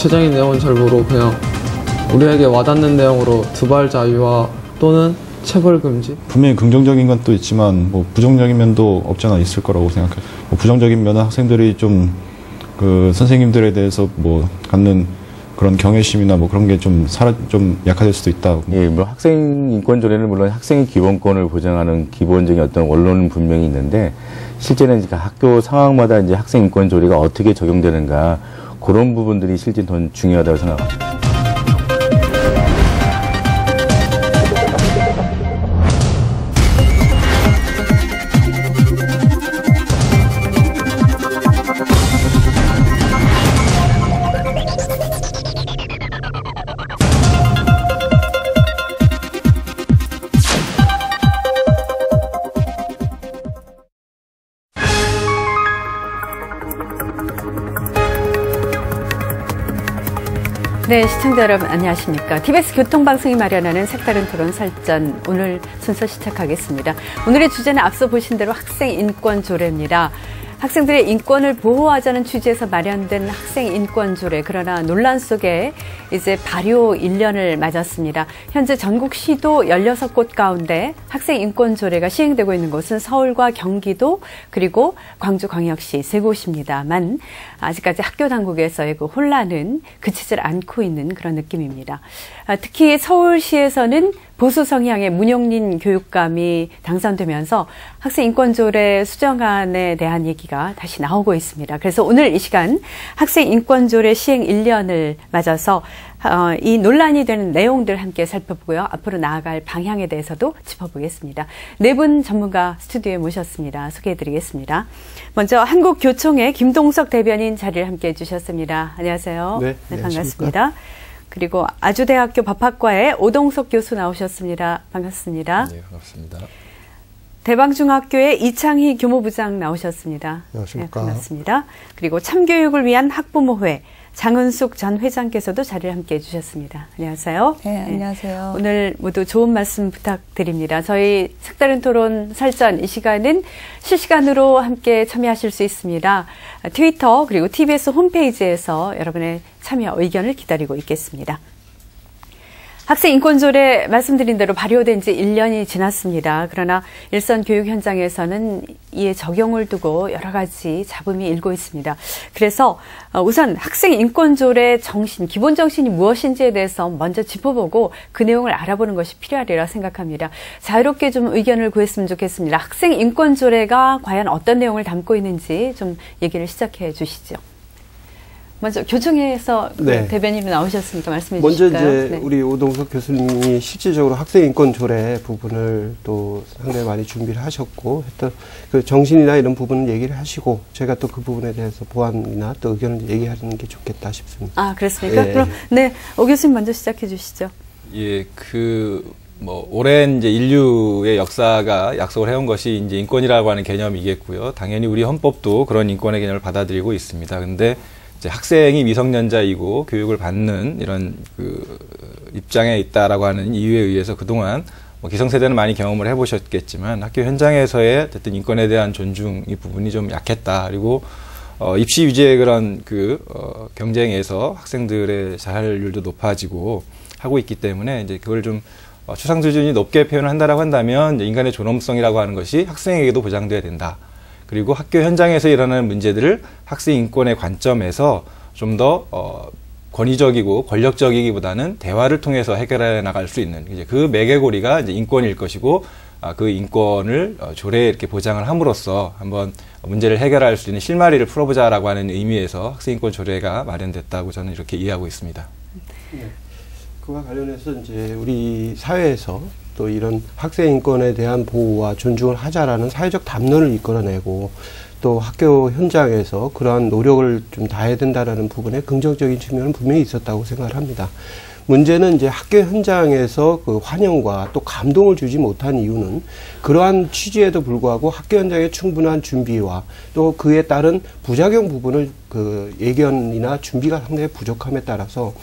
구체적인 내용은 잘 모르고 그냥 우리에게 와닿는 내용으로 두발 자유화 또는 체벌 금지. 분명히 긍정적인 건 또 있지만 뭐 부정적인 면도 없지 않아 있을 거라고 생각해요. 뭐 부정적인 면은 학생들이 좀 그 선생님들에 대해서 뭐 갖는 그런 경외심이나 뭐 그런 게 좀 약화될 수도 있다. 예, 뭐 학생 인권 조례는 물론 학생의 기본권을 보장하는 기본적인 어떤 원론은 분명히 있는데 실제는 학교 상황마다 이제 학생 인권 조례가 어떻게 적용되는가 그런 부분들이 실제 더 중요하다고 생각합니다. 네, 시청자 여러분 안녕하십니까. TBS 교통방송이 마련하는 색다른 토론 설전 오늘 순서 시작하겠습니다. 오늘의 주제는 앞서 보신 대로 학생 인권 조례입니다. 학생들의 인권을 보호하자는 취지에서 마련된 학생 인권 조례. 그러나 논란 속에 이제 발효 1년을 맞았습니다. 현재 전국 시도 16곳 가운데 학생 인권 조례가 시행되고 있는 곳은 서울과 경기도 그리고 광주광역시 3곳입니다만 아직까지 학교 당국에서의 그 혼란은 그치질 않고 있는 그런 느낌입니다. 특히 서울시에서는 보수 성향의 문용린 교육감이 당선되면서 학생 인권조례 수정안에 대한 얘기가 다시 나오고 있습니다. 그래서 오늘 이 시간 학생 인권조례 시행 1년을 맞아서 이 논란이 되는 내용들 함께 살펴보고요. 앞으로 나아갈 방향에 대해서도 짚어보겠습니다. 네 분 전문가 스튜디오에 모셨습니다. 소개해드리겠습니다. 먼저 한국교총의 김동석 대변인 자리를 함께 해주셨습니다. 안녕하세요. 네, 반갑습니다. 그리고 아주대학교 법학과의 오동석 교수 나오셨습니다. 반갑습니다. 네, 반갑습니다. 대방중학교의 이창희 교무부장 나오셨습니다. 안녕하십니까. 네, 반갑습니다. 그리고 참교육을 위한 학부모회 장은숙 전 회장께서도 자리를 함께 해주셨습니다. 안녕하세요. 네, 안녕하세요. 오늘 모두 좋은 말씀 부탁드립니다. 저희 색다른 토론 설전 이 시간은 실시간으로 함께 참여하실 수 있습니다. 트위터 그리고 TBS 홈페이지에서 여러분의 참여 의견을 기다리고 있겠습니다. 학생 인권조례 말씀드린 대로 발효된 지 1년이 지났습니다. 그러나 일선 교육 현장에서는 이에 적용을 두고 여러 가지 잡음이 일고 있습니다. 그래서 우선 학생 인권조례 정신, 기본 정신이 무엇인지에 대해서 먼저 짚어보고 그 내용을 알아보는 것이 필요하리라 생각합니다. 자유롭게 좀 의견을 구했으면 좋겠습니다. 학생 인권조례가 과연 어떤 내용을 담고 있는지 좀 얘기를 시작해 주시죠. 먼저 교총에서 네. 대변인으로 나오셨으니까 말씀해 먼저 주실까요? 이제 네. 우리 오동석 교수님이 실질적으로 학생 인권 조례 부분을 또 상당히 많이 준비를 하셨고 했던 그 정신이나 이런 부분을 얘기를 하시고 제가 또 그 부분에 대해서 보완이나 또 의견을 얘기하는 게 좋겠다 싶습니다. 아, 그렇습니까? 예. 그럼 네, 오 교수님 먼저 시작해 주시죠. 예, 오랜 이제 인류의 역사가 약속을 해온 것이 이제 인권이라고 하는 개념이겠고요. 당연히 우리 헌법도 그런 인권의 개념을 받아들이고 있습니다. 근데 학생이 미성년자이고 교육을 받는 이런 그 입장에 있다라고 하는 이유에 의해서 그동안 기성세대는 많이 경험을 해보셨겠지만 학교 현장에서의 어쨌든 인권에 대한 존중 이 부분이 좀 약했다. 그리고 입시 위주의 그런 경쟁에서 학생들의 자살률도 높아지고 하고 있기 때문에 이제 그걸 좀 추상 수준이 높게 표현을 한다라고 한다면 이제 인간의 존엄성이라고 하는 것이 학생에게도 보장돼야 된다. 그리고 학교 현장에서 일어나는 문제들을 학생 인권의 관점에서 좀 더 권위적이고 권력적이기보다는 대화를 통해서 해결해 나갈 수 있는 이제 그 매개고리가 이제 인권일 것이고 그 인권을 조례에 이렇게 보장을 함으로써 한번 문제를 해결할 수 있는 실마리를 풀어보자라고 하는 의미에서 학생 인권 조례가 마련됐다고 저는 이렇게 이해하고 있습니다. 네. 그와 관련해서 이제 우리 사회에서 또 이런 학생 인권에 대한 보호와 존중을 하자라는 사회적 담론을 이끌어내고 또 학교 현장에서 그러한 노력을 좀 다해야 된다라는 부분에 긍정적인 측면은 분명히 있었다고 생각을 합니다. 문제는 이제 학교 현장에서 그 환영과 또 감동을 주지 못한 이유는 그러한 취지에도 불구하고 학교 현장에 충분한 준비와 또 그에 따른 부작용 부분을 그 예견이나 준비가 상당히 부족함에 따라서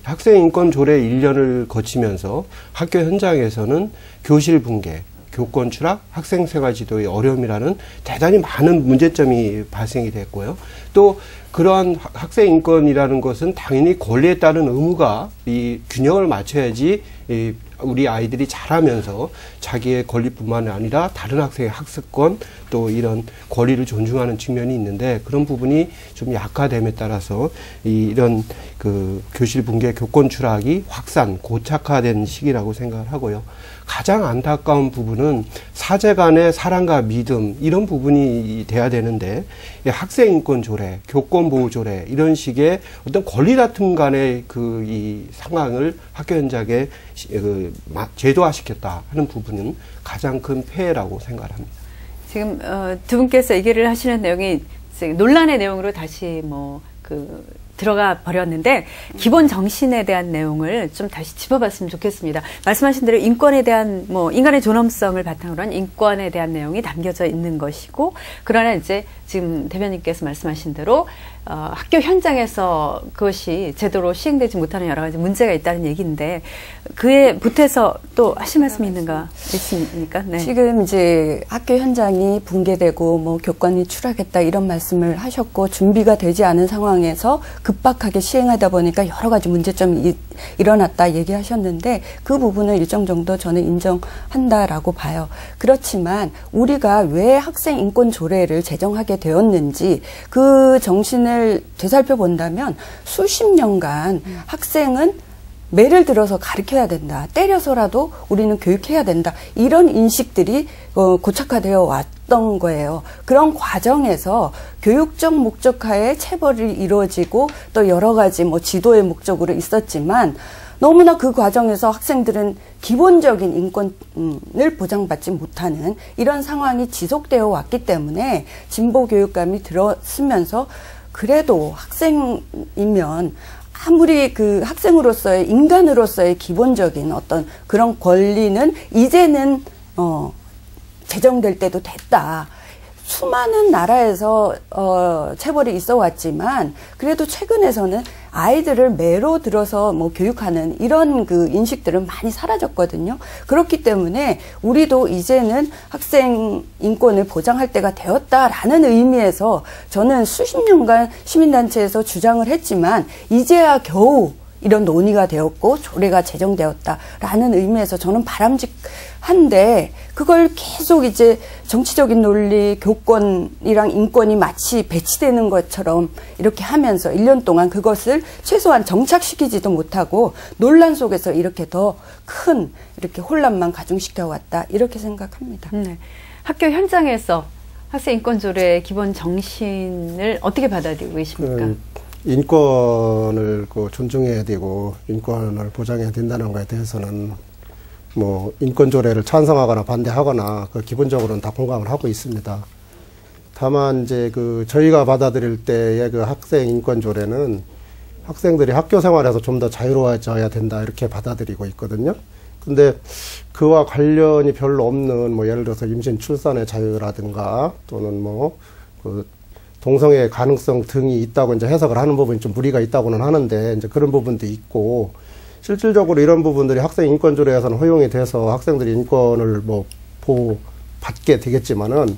학생 인권 조례 1년을 거치면서 학교 현장에서는 교실 붕괴, 교권 추락, 학생 생활 지도의 어려움이라는 대단히 많은 문제점이 발생이 됐고요. 또 그러한 학생 인권이라는 것은 당연히 권리에 따른 의무가 이 균형을 맞춰야지 우리 아이들이 자라면서 자기의 권리뿐만 아니라 다른 학생의 학습권 또 이런 권리를 존중하는 측면이 있는데 그런 부분이 좀 약화됨에 따라서 이런 그 교실 붕괴 교권 추락이 확산 고착화된 시기라고 생각을 하고요. 가장 안타까운 부분은 사제 간의 사랑과 믿음 이런 부분이 돼야 되는데 학생 인권 조례, 교권 보호 조례 이런 식의 어떤 권리 다툼 간의 그 이 상황을 학교 현장에 제도화시켰다 하는 부분은 가장 큰 폐해라고 생각합니다. 지금 두 분께서 얘기를 하시는 내용이 논란의 내용으로 다시 들어가 버렸는데 기본 정신에 대한 내용을 좀 다시 짚어봤으면 좋겠습니다. 말씀하신 대로 인권에 대한 인간의 존엄성을 바탕으로 한 인권에 대한 내용이 담겨져 있는 것이고 그러나 이제 지금 대변인께서 말씀하신 대로 학교 현장에서 그것이 제대로 시행되지 못하는 여러 가지 문제가 있다는 얘기인데 그에 보태서 또 하실 말씀이 있습니까? 네. 지금 이제 학교 현장이 붕괴되고 교권이 추락했다 이런 말씀을 하셨고 준비가 되지 않은 상황에서 급박하게 시행하다 보니까 여러 가지 문제점이 일어났다 얘기하셨는데 그 부분은 일정 정도 저는 인정한다라고 봐요. 그렇지만 우리가 왜 학생 인권 조례를 제정하게 되었는지 그 정신을 되살펴 본다면 수십 년간 학생은 매를 들어서 가르쳐야 된다. 때려서라도 우리는 교육해야 된다. 이런 인식들이 고착화되어 왔던 거예요. 그런 과정에서 교육적 목적하에 체벌이 이루어지고 또 여러 가지 지도의 목적으로 있었지만 너무나 그 과정에서 학생들은 기본적인 인권을 보장받지 못하는 이런 상황이 지속되어 왔기 때문에 진보 교육감이 들어서면서 그래도 학생이면 아무리 그 학생으로서의 인간으로서의 기본적인 어떤 그런 권리는 이제는 제정될 때도 됐다. 수많은 나라에서 체벌이 있어 왔지만 그래도 최근에서는 아이들을 매로 들어서 교육하는 이런 그 인식들은 많이 사라졌거든요. 그렇기 때문에 우리도 이제는 학생 인권을 보장할 때가 되었다라는 의미에서 저는 수십 년간 시민단체에서 주장을 했지만 이제야 겨우 이런 논의가 되었고 조례가 제정되었다라는 의미에서 저는 바람직한데 그걸 계속 이제 정치적인 논리, 교권이랑 인권이 마치 배치되는 것처럼 이렇게 하면서 1년 동안 그것을 최소한 정착시키지도 못하고 논란 속에서 이렇게 더 큰 이렇게 혼란만 가중시켜 왔다 이렇게 생각합니다. 네. 학교 현장에서 학생 인권 조례의 기본 정신을 어떻게 받아들이고 계십니까? 인권을 존중해야 되고 인권을 보장해야 된다는 것에 대해서는 인권 조례를 찬성하거나 반대하거나 기본적으로는 다 공감을 하고 있습니다. 다만 이제 저희가 받아들일 때의 학생 인권 조례는 학생들이 학교 생활에서 좀 더 자유로워져야 된다 이렇게 받아들이고 있거든요. 근데 그와 관련이 별로 없는 예를 들어서 임신 출산의 자유라든가 또는 동성애 가능성 등이 있다고 이제 해석을 하는 부분이 좀 무리가 있다고는 하는데 이제 그런 부분도 있고 실질적으로 이런 부분들이 학생 인권 조례에서는 허용이 돼서 학생들이 인권을 보호받게 되겠지만은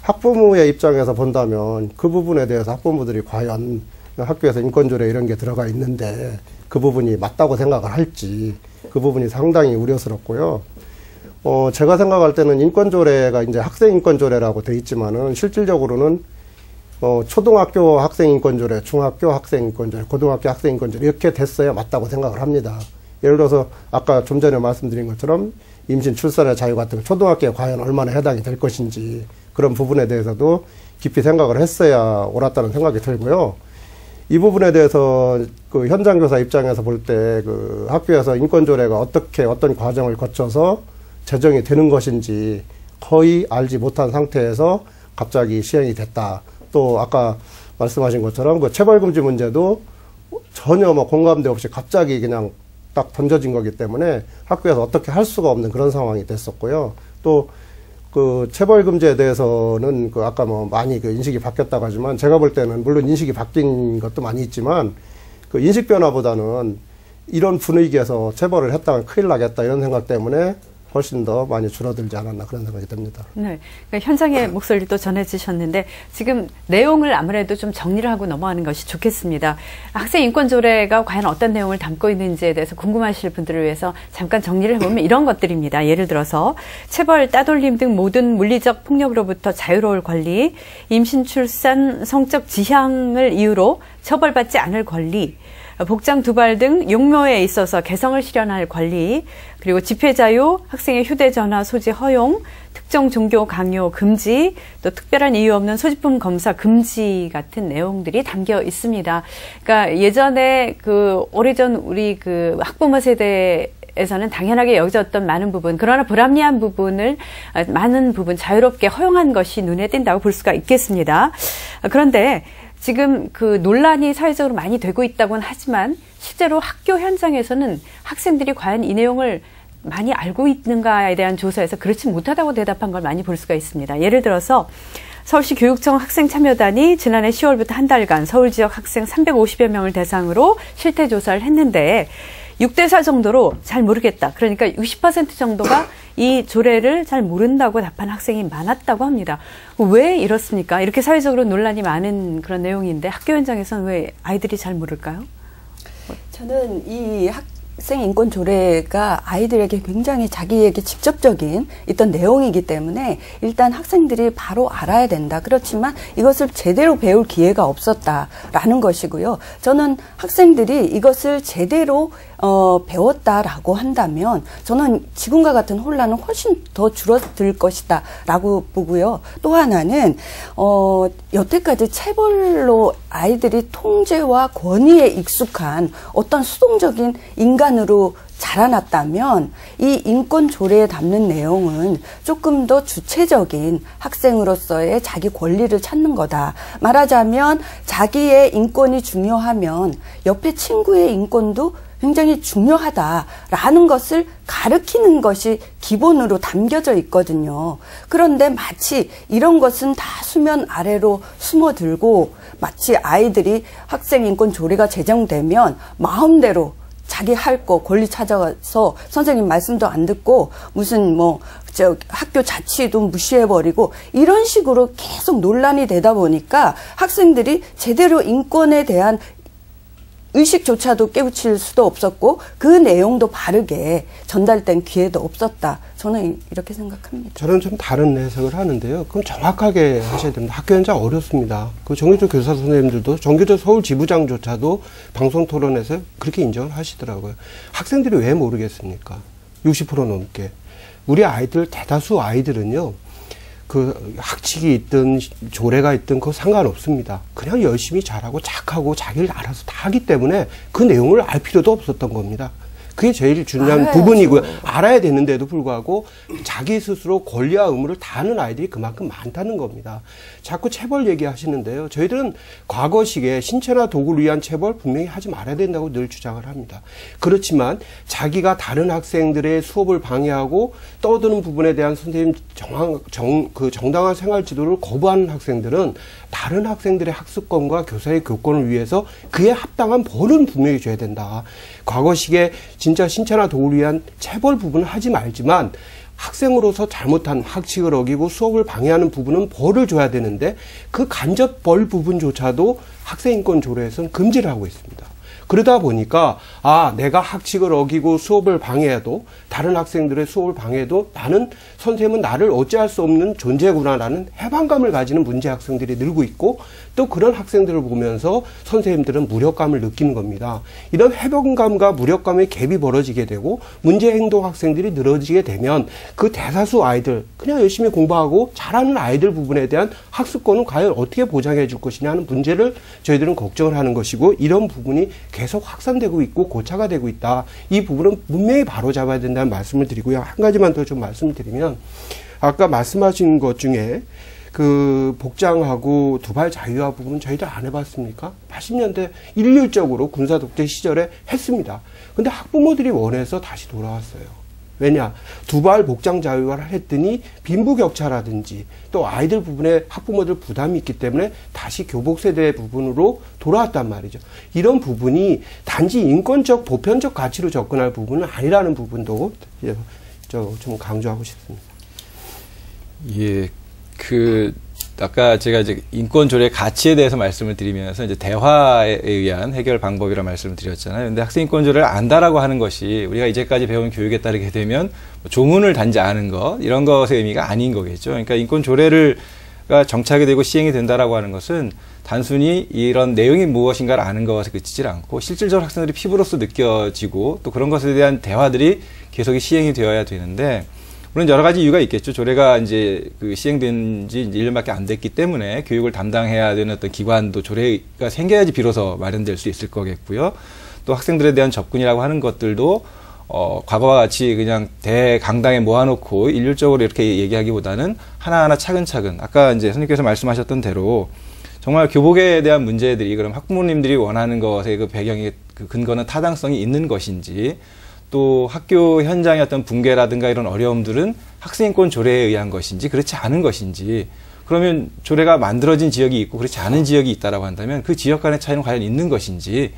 학부모의 입장에서 본다면 그 부분에 대해서 학부모들이 과연 학교에서 인권 조례 이런 게 들어가 있는데 그 부분이 맞다고 생각을 할지 그 부분이 상당히 우려스럽고요. 제가 생각할 때는 인권 조례가 이제 학생 인권 조례라고 돼 있지만은 실질적으로는 초등학교 학생인권조례, 중학교 학생인권조례, 고등학교 학생인권조례 이렇게 됐어야 맞다고 생각을 합니다. 예를 들어서 아까 좀 전에 말씀드린 것처럼 임신 출산의 자유 같은 거 초등학교에 과연 얼마나 해당이 될 것인지 그런 부분에 대해서도 깊이 생각을 했어야 옳았다는 생각이 들고요. 이 부분에 대해서 현장 교사 입장에서 볼 때 학교에서 인권조례가 어떤 과정을 거쳐서 제정이 되는 것인지 거의 알지 못한 상태에서 갑자기 시행이 됐다. 또 아까 말씀하신 것처럼 체벌금지 문제도 전혀 공감대 없이 갑자기 그냥 딱 던져진 거기 때문에 학교에서 어떻게 할 수가 없는 그런 상황이 됐었고요. 또 체벌금지에 대해서는 아까 많이 인식이 바뀌었다고 하지만 제가 볼 때는 물론 인식이 바뀐 것도 많이 있지만 인식 변화보다는 이런 분위기에서 체벌을 했다면 큰일 나겠다 이런 생각 때문에 훨씬 더 많이 줄어들지 않았나 그런 생각이 듭니다. 네, 그러니까 현장의 목소리도 전해주셨는데 지금 내용을 아무래도 좀 정리를 하고 넘어가는 것이 좋겠습니다. 학생 인권 조례가 과연 어떤 내용을 담고 있는지에 대해서 궁금하실 분들을 위해서 잠깐 정리를 해보면 이런 것들입니다. 예를 들어서 체벌, 따돌림 등 모든 물리적 폭력으로부터 자유로울 권리, 임신, 출산, 성적 지향을 이유로 처벌받지 않을 권리, 복장 두발 등 용모에 있어서 개성을 실현할 권리, 그리고 집회 자유, 학생의 휴대전화 소지 허용, 특정 종교 강요 금지, 또 특별한 이유 없는 소지품 검사 금지 같은 내용들이 담겨 있습니다. 그러니까 예전에 오래전 우리 학부모 세대에서는 당연하게 여겨졌던 많은 부분, 그러나 불합리한 부분을 많은 부분 자유롭게 허용한 것이 눈에 띈다고 볼 수가 있겠습니다. 그런데 지금 논란이 사회적으로 많이 되고 있다고는 하지만 실제로 학교 현장에서는 학생들이 과연 이 내용을 많이 알고 있는가에 대한 조사에서 그렇지 못하다고 대답한 걸 많이 볼 수가 있습니다. 예를 들어서 서울시 교육청 학생참여단이 지난해 10월부터 한 달간 서울 지역 학생 350여 명을 대상으로 실태 조사를 했는데 6대4 정도로 잘 모르겠다. 그러니까 60% 정도가 이 조례를 잘 모른다고 답한 학생이 많았다고 합니다. 왜 이렇습니까? 이렇게 사회적으로 논란이 많은 그런 내용인데 학교 현장에서는 왜 아이들이 잘 모를까요? 저는 이 학생 인권 조례가 아이들에게 굉장히 자기에게 직접적인 어떤 내용이기 때문에 일단 학생들이 바로 알아야 된다. 그렇지만 이것을 제대로 배울 기회가 없었다라는 것이고요. 저는 학생들이 이것을 제대로 배웠다라고 한다면 저는 지금과 같은 혼란은 훨씬 더 줄어들 것이다 라고 보고요. 또 하나는 여태까지 체벌로 아이들이 통제와 권위에 익숙한 어떤 수동적인 인간으로 자라났다면 이 인권 조례에 담는 내용은 조금 더 주체적인 학생으로서의 자기 권리를 찾는 거다. 말하자면 자기의 인권이 중요하면 옆에 친구의 인권도 굉장히 중요하다라는 것을 가르치는 것이 기본으로 담겨져 있거든요. 그런데 마치 이런 것은 다 수면 아래로 숨어들고 마치 아이들이 학생인권 조례가 제정되면 마음대로 자기 할 거 권리 찾아가서 선생님 말씀도 안 듣고 무슨 학교 자치도 무시해버리고 이런 식으로 계속 논란이 되다 보니까 학생들이 제대로 인권에 대한 의식조차도 깨우칠 수도 없었고 그 내용도 바르게 전달된 기회도 없었다. 저는 이렇게 생각합니다. 저는 좀 다른 해석을 하는데요. 그럼 정확하게 하셔야 됩니다. 학교 현장 어렵습니다. 정규조 교사 선생님들도 정규조 서울 지부장조차도 방송 토론에서 그렇게 인정을 하시더라고요. 학생들이 왜 모르겠습니까? 60% 넘게. 우리 아이들 대다수 아이들은요. 학칙이 있든 조례가 있든 그거 상관없습니다. 그냥 열심히 잘하고 착하고 자기를 알아서 다 하기 때문에 그 내용을 알 필요도 없었던 겁니다. 그게 제일 중요한 알아야죠. 부분이고요. 알아야 되는데도 불구하고 자기 스스로 권리와 의무를 다하는 아이들이 그만큼 많다는 겁니다. 자꾸 체벌 얘기하시는데요. 저희들은 과거식에 신체나 도구를 위한 체벌 분명히 하지 말아야 된다고 늘 주장을 합니다. 그렇지만 자기가 다른 학생들의 수업을 방해하고 떠드는 부분에 대한 선생님 정당한 생활 지도를 거부하는 학생들은 다른 학생들의 학습권과 교사의 교권을 위해서 그에 합당한 벌은 분명히 줘야 된다. 과거식에 진짜 신체나 도구를 위한 체벌 부분은 하지 말지만 학생으로서 잘못한 학칙을 어기고 수업을 방해하는 부분은 벌을 줘야 되는데 그 간접 벌 부분조차도 학생인권 조례에서는 금지를 하고 있습니다. 그러다 보니까 내가 학칙을 어기고 수업을 방해해도 다른 학생들의 수업을 방해해도 나는 선생님은 나를 어찌할 수 없는 존재구나라는 해방감을 가지는 문제 학생들이 늘고 있고 또 그런 학생들을 보면서 선생님들은 무력감을 느끼는 겁니다. 이런 해방감과 무력감의 갭이 벌어지게 되고 문제 행동 학생들이 늘어지게 되면 그 대다수 아이들 그냥 열심히 공부하고 잘하는 아이들 부분에 대한 학습권은 과연 어떻게 보장해 줄 것이냐 하는 문제를 저희들은 걱정을 하는 것이고 이런 부분이 계속 확산되고 있고 고차가 되고 있다. 이 부분은 분명히 바로잡아야 된다는 말씀을 드리고요. 한 가지만 더 좀 말씀을 드리면 아까 말씀하신 것 중에 복장하고 두발 자유화 부분은 저희들 안 해봤습니까? 80년대 일률적으로 군사 독재 시절에 했습니다. 근데 학부모들이 원해서 다시 돌아왔어요. 왜냐? 두발 복장 자유화를 했더니 빈부격차라든지 또 아이들 부분에 학부모들 부담이 있기 때문에 다시 교복 세대 부분으로 돌아왔단 말이죠. 이런 부분이 단지 인권적 보편적 가치로 접근할 부분은 아니라는 부분도 좀 강조하고 싶습니다. 예, 아까 제가 이제 인권조례 가치에 대해서 말씀을 드리면서 이제 대화에 의한 해결 방법이라 말씀을 드렸잖아요. 근데 학생 인권조례를 안다라고 하는 것이 우리가 이제까지 배운 교육에 따르게 되면 조문을 단지 아는 것, 이런 것의 의미가 아닌 거겠죠. 그러니까 인권조례가 정착이 되고 시행이 된다라고 하는 것은 단순히 이런 내용이 무엇인가를 아는 것에 그치질 않고 실질적으로 학생들이 피부로서 느껴지고 또 그런 것에 대한 대화들이 계속 시행이 되어야 되는데, 물론 여러 가지 이유가 있겠죠. 조례가 이제 시행된 지 이제 1년밖에 안 됐기 때문에 교육을 담당해야 되는 어떤 기관도 조례가 생겨야지 비로소 마련될 수 있을 거겠고요. 또 학생들에 대한 접근이라고 하는 것들도 과거와 같이 그냥 대강당에 모아놓고 일률적으로 이렇게 얘기하기보다는 하나하나 차근차근, 아까 이제 선생님께서 말씀하셨던 대로 정말 교복에 대한 문제들이 그럼 학부모님들이 원하는 것의 그 배경이 그 근거는 타당성이 있는 것인지, 또 학교 현장의 어떤 붕괴라든가 이런 어려움들은 학생인권 조례에 의한 것인지 그렇지 않은 것인지, 그러면 조례가 만들어진 지역이 있고 그렇지 않은 지역이 있다라고 한다면 그 지역 간의 차이는 과연 있는 것인지,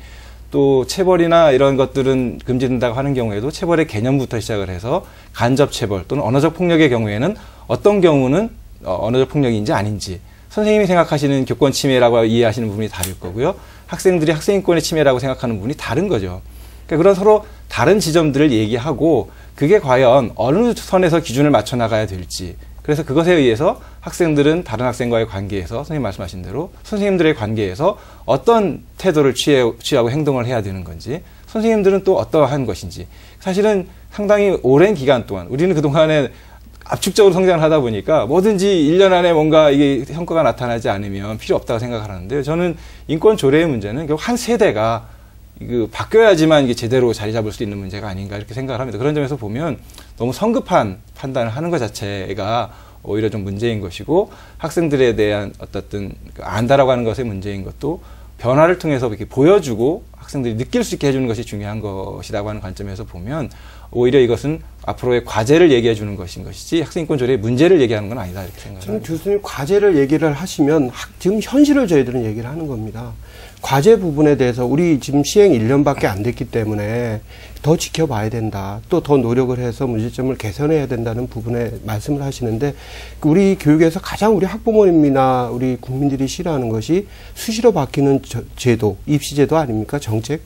또 체벌이나 이런 것들은 금지된다고 하는 경우에도 체벌의 개념부터 시작을 해서 간접 체벌 또는 언어적 폭력의 경우에는 어떤 경우는 언어적 폭력인지 아닌지, 선생님이 생각하시는 교권 침해라고 이해하시는 부분이 다를 거고요. 학생들이 학생인권의 침해라고 생각하는 부분이 다른 거죠. 그러니까 그런 서로 다른 지점들을 얘기하고 그게 과연 어느 선에서 기준을 맞춰 나가야 될지, 그래서 그것에 의해서 학생들은 다른 학생과의 관계에서 선생님 말씀하신 대로 선생님들의 관계에서 어떤 태도를 취하고 행동을 해야 되는 건지, 선생님들은 또 어떠한 것인지, 사실은 상당히 오랜 기간 동안 우리는 그동안에 압축적으로 성장을 하다 보니까 뭐든지 1년 안에 뭔가 이게 성과가 나타나지 않으면 필요 없다고 생각하는데요. 저는 인권 조례의 문제는 결국 한 세대가 바뀌어야지만 이게 제대로 자리 잡을 수 있는 문제가 아닌가 이렇게 생각을 합니다. 그런 점에서 보면 너무 성급한 판단을 하는 것 자체가 오히려 좀 문제인 것이고, 학생들에 대한 어떤 안다라고 하는 것의 문제인 것도 변화를 통해서 이렇게 보여주고 학생들이 느낄 수 있게 해주는 것이 중요한 것이라고 하는 관점에서 보면 오히려 이것은 앞으로의 과제를 얘기해 주는 것인 것이지 학생인권 조례의 문제를 얘기하는 건 아니다 이렇게 생각합니다. 저는 교수님 과제를 얘기를 하시면 지금 현실을 저희들은 얘기를 하는 겁니다. 과제 부분에 대해서 우리 지금 시행 1년밖에 안 됐기 때문에 더 지켜봐야 된다. 또 더 노력을 해서 문제점을 개선해야 된다는 부분에 말씀을 하시는데, 우리 교육에서 가장 우리 학부모님이나 우리 국민들이 싫어하는 것이 수시로 바뀌는 제도, 입시제도 아닙니까? 정책.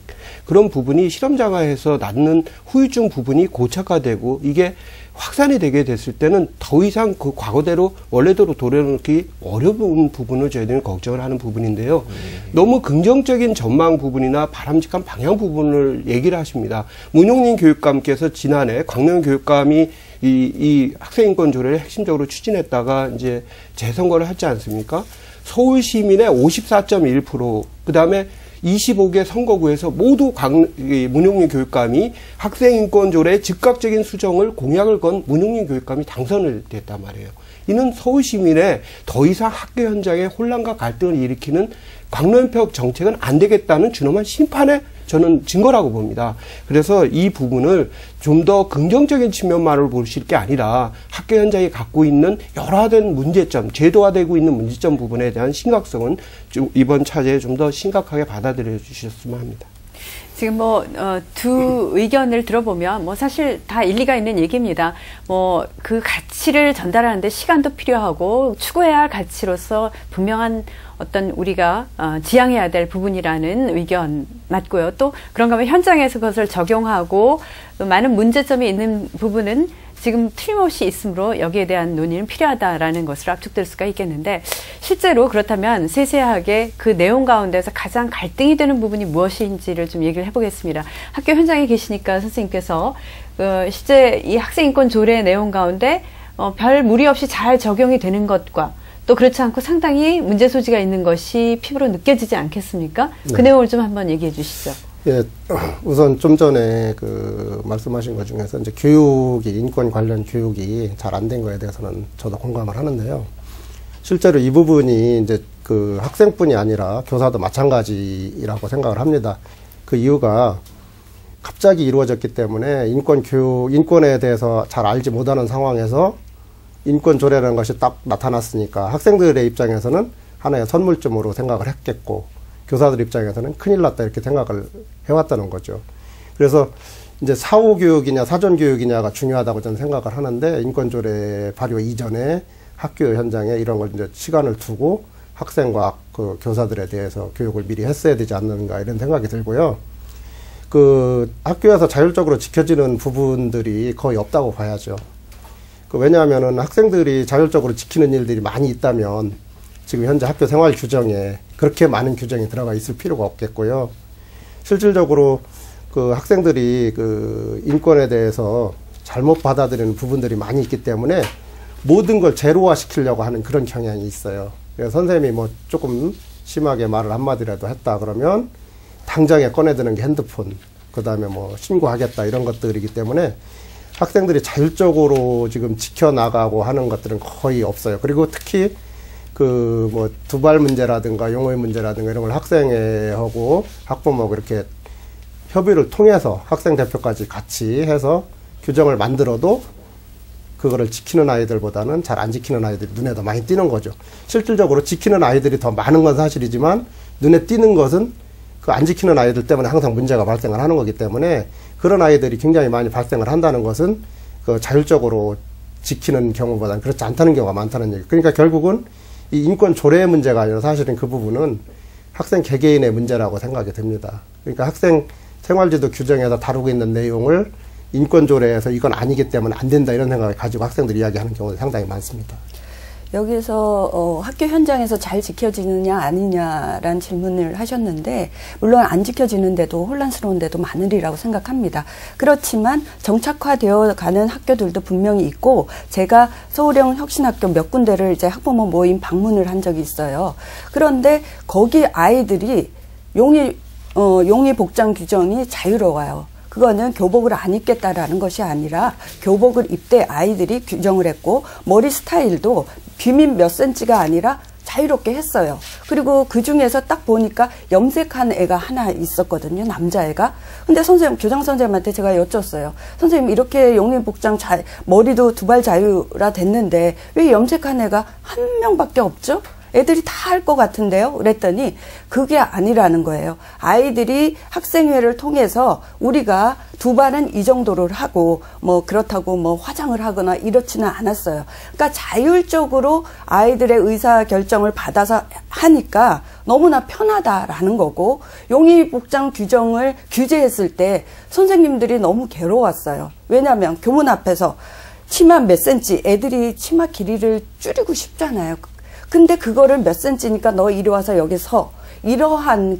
그런 부분이 실험자가에서 낳는 후유증 부분이 고착화되고 이게 확산이 되게 됐을 때는 더 이상 그 과거대로 원래대로 돌려놓기 어려운 부분을 저희들은 걱정을 하는 부분인데요. 너무 긍정적인 전망 부분이나 바람직한 방향 부분을 얘기를 하십니다. 문용린 교육감께서 지난해 광명 교육감이 이 학생인권 조례를 핵심적으로 추진했다가 이제 재선거를 했지 않습니까? 서울 시민의 54.1%, 그 다음에 25개 선거구에서 모두 문용린 교육감이 학생인권조례의 즉각적인 수정을 공약을 건 문용린 교육감이 당선을 됐단 말이에요. 이는 서울 시민의 더 이상 학교 현장에 혼란과 갈등을 일으키는 광론평 정책은 안 되겠다는 준엄한 심판의 저는 증거라고 봅니다. 그래서 이 부분을 좀 더 긍정적인 측면만을 보실 게 아니라 학교 현장이 갖고 있는 여러화된 문제점, 제도화되고 있는 문제점 부분에 대한 심각성은 좀 이번 차제에 좀 더 심각하게 받아들여 주셨으면 합니다. 지금 두 의견을 들어보면 사실 다 일리가 있는 얘기입니다. 그 가치를 전달하는데 시간도 필요하고 추구해야 할 가치로서 분명한 어떤 우리가 지향해야 될 부분이라는 의견 맞고요. 또 그런가 하면 현장에서 그것을 적용하고 많은 문제점이 있는 부분은 지금 틀림없이 있으므로 여기에 대한 논의는 필요하다라는 것으로 압축될 수가 있겠는데, 실제로 그렇다면 세세하게 그 내용 가운데서 가장 갈등이 되는 부분이 무엇인지를 좀 얘기를 해보겠습니다. 학교 현장에 계시니까 선생님께서 실제 이 학생인권 조례 내용 가운데 별 무리 없이 잘 적용이 되는 것과 또 그렇지 않고 상당히 문제 소지가 있는 것이 피부로 느껴지지 않겠습니까? 네. 그 내용을 좀 한번 얘기해 주시죠. 예, 우선 좀 전에 말씀하신 것 중에서 이제 교육이, 인권 관련 교육이 잘 안 된 거에 대해서는 저도 공감을 하는데요. 실제로 이 부분이 이제 학생뿐이 아니라 교사도 마찬가지라고 생각을 합니다. 그 이유가 갑자기 이루어졌기 때문에 인권에 대해서 잘 알지 못하는 상황에서 인권 조례라는 것이 딱 나타났으니까 학생들의 입장에서는 하나의 선물점으로 생각을 했겠고, 교사들 입장에서는 큰일 났다 이렇게 생각을 해왔다는 거죠. 그래서 이제 사후 교육이냐 사전 교육이냐가 중요하다고 저는 생각을 하는데 인권조례 발효 이전에 학교 현장에 이런 걸 이제 시간을 두고 학생과 그 교사들에 대해서 교육을 미리 했어야 되지 않는가 이런 생각이 들고요. 그 학교에서 자율적으로 지켜지는 부분들이 거의 없다고 봐야죠. 그 왜냐하면은 학생들이 자율적으로 지키는 일들이 많이 있다면 지금 현재 학교 생활 규정에 그렇게 많은 규정이 들어가 있을 필요가 없겠고요. 실질적으로 그 학생들이 그 인권에 대해서 잘못 받아들이는 부분들이 많이 있기 때문에 모든 걸 제로화 시키려고 하는 그런 경향이 있어요. 그래서 선생님이 뭐 조금 심하게 말을 한마디라도 했다 그러면 당장에 꺼내드는 게 핸드폰, 그 다음에 뭐 신고하겠다 이런 것들이기 때문에 학생들이 자율적으로 지금 지켜나가고 하는 것들은 거의 없어요. 그리고 특히 그 뭐 두발 문제라든가 용어의 문제라든가 이런 걸 학생회하고 학부모하고 이렇게 협의를 통해서 학생 대표까지 같이 해서 규정을 만들어도 그거를 지키는 아이들보다는 잘 안 지키는 아이들이 눈에 더 많이 띄는 거죠. 실질적으로 지키는 아이들이 더 많은 건 사실이지만 눈에 띄는 것은 그 안 지키는 아이들 때문에 항상 문제가 발생을 하는 거기 때문에 그런 아이들이 굉장히 많이 발생을 한다는 것은 그 자율적으로 지키는 경우보다는 그렇지 않다는 경우가 많다는 얘기. 그러니까 결국은 이 인권 조례의 문제가 아니라 사실은 그 부분은 학생 개개인의 문제라고 생각이 듭니다. 그러니까 학생 생활지도 규정에서 다루고 있는 내용을 인권조례에서 이건 아니기 때문에 안 된다 이런 생각을 가지고 학생들이 이야기하는 경우가 상당히 많습니다. 여기서 학교 현장에서 잘 지켜지느냐 아니냐라는 질문을 하셨는데 물론 안 지켜지는데도 혼란스러운 데도 많으리라고 생각합니다. 그렇지만 정착화되어 가는 학교들도 분명히 있고 제가 서울형 혁신학교 몇 군데를 이제 학부모 모임 방문을 한 적이 있어요. 그런데 거기 아이들이 용의 복장 규정이 자유로워요. 그거는 교복을 안 입겠다라는 것이 아니라 교복을 입되 아이들이 규정을 했고 머리 스타일도 귀밑 몇 센치가 아니라 자유롭게 했어요. 그리고 그 중에서 딱 보니까 염색한 애가 하나 있었거든요. 남자애가. 근데 선생님, 교장 선생님한테 제가 여쭸어요. 선생님 이렇게 용의 복장 머리도 두발 자유라 됐는데 왜 염색한 애가 한 명밖에 없죠? 애들이 다 할 것 같은데요. 그랬더니 그게 아니라는 거예요. 아이들이 학생회를 통해서 우리가 두발은 이 정도를 하고 뭐 그렇다고 뭐 화장을 하거나 이렇지는 않았어요. 그러니까 자율적으로 아이들의 의사 결정을 받아서 하니까 너무나 편하다라는 거고 용의 복장 규정을 규제했을 때 선생님들이 너무 괴로웠어요. 왜냐하면 교문 앞에서 치마 몇 센치 애들이 치마 길이를 줄이고 싶잖아요. 근데 그거를 몇 센치니까 너 이리 와서 여기 서. 이러한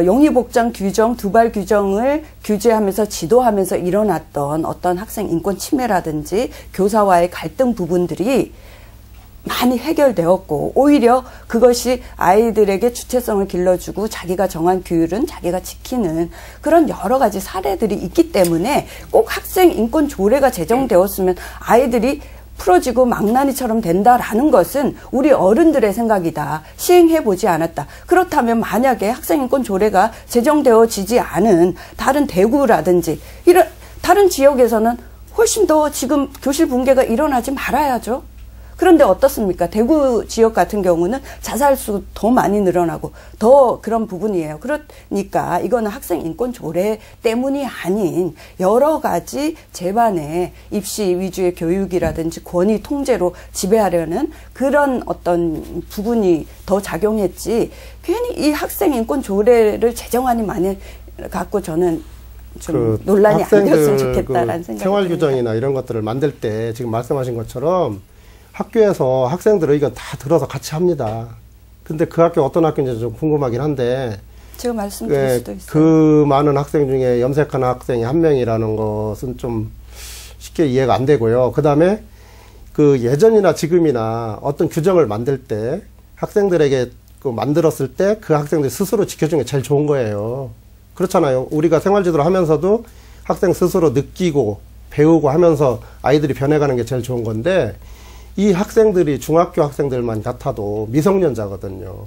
용의복장 규정, 두발 규정을 규제하면서 지도하면서 일어났던 어떤 학생 인권 침해라든지 교사와의 갈등 부분들이 많이 해결되었고 오히려 그것이 아이들에게 주체성을 길러주고 자기가 정한 규율은 자기가 지키는 그런 여러 가지 사례들이 있기 때문에 꼭 학생 인권 조례가 제정되었으면 아이들이 풀어지고 망나니처럼 된다라는 것은 우리 어른들의 생각이다. 시행해보지 않았다. 그렇다면 만약에 학생인권 조례가 제정되어지지 않은 다른 대구라든지 이런 다른 지역에서는 훨씬 더 지금 교실 붕괴가 일어나지 말아야죠. 그런데 어떻습니까? 대구 지역 같은 경우는 자살수 더 많이 늘어나고 더 그런 부분이에요. 그러니까 이거는 학생 인권 조례 때문이 아닌 여러 가지 제반의 입시 위주의 교육이라든지 권위 통제로 지배하려는 그런 어떤 부분이 더 작용했지 괜히 이 학생 인권 조례를 제정하니 많이 갖고 저는 좀 논란이 안 됐으면 좋겠다라는 생각이 생활 규정이나 이런 것들을 만들 때 지금 말씀하신 것처럼 학교에서 학생들 의견 다 들어서 같이 합니다. 근데 그 학교 어떤 학교인지 좀 궁금하긴 한데 제가 말씀드릴 수도 있어요. 그 많은 학생 중에 염색한 학생이 한 명이라는 것은 좀 쉽게 이해가 안 되고요. 그 다음에 그 예전이나 지금이나 어떤 규정을 만들 때 학생들에게 그 만들었을 때 그 학생들이 스스로 지켜주는 게 제일 좋은 거예요. 그렇잖아요. 우리가 생활지도를 하면서도 학생 스스로 느끼고 배우고 하면서 아이들이 변해가는 게 제일 좋은 건데 이 학생들이 중학교 학생들만 같아도 미성년자거든요.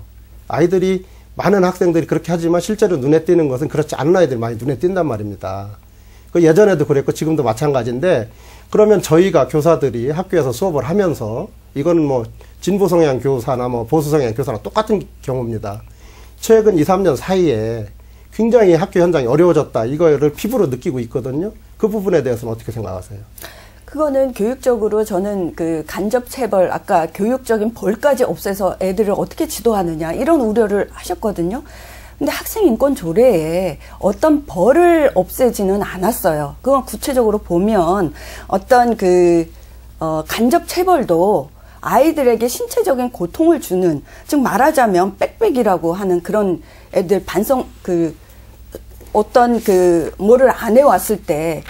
아이들이 많은 학생들이 그렇게 하지만 실제로 눈에 띄는 것은 그렇지 않은 아이들이 많이 눈에 띈단 말입니다. 그 예전에도 그랬고 지금도 마찬가지인데 그러면 저희가 교사들이 학교에서 수업을 하면서 이거는 뭐 진보 성향 교사나 뭐 보수 성향 교사나 똑같은 경우입니다. 최근 2, 3년 사이에 굉장히 학교 현장이 어려워졌다. 이거를 피부로 느끼고 있거든요. 그 부분에 대해서는 어떻게 생각하세요? 그거는 교육적으로 저는 그 간접 체벌, 아까 교육적인 벌까지 없애서 애들을 어떻게 지도하느냐 이런 우려를 하셨거든요. 근데 학생인권 조례에 어떤 벌을 없애지는 않았어요. 그건 구체적으로 보면 어떤 간접 체벌도 아이들에게 신체적인 고통을 주는, 즉 말하자면 빽빽이라고 하는 그런 애들 뭐를 안 해왔을 때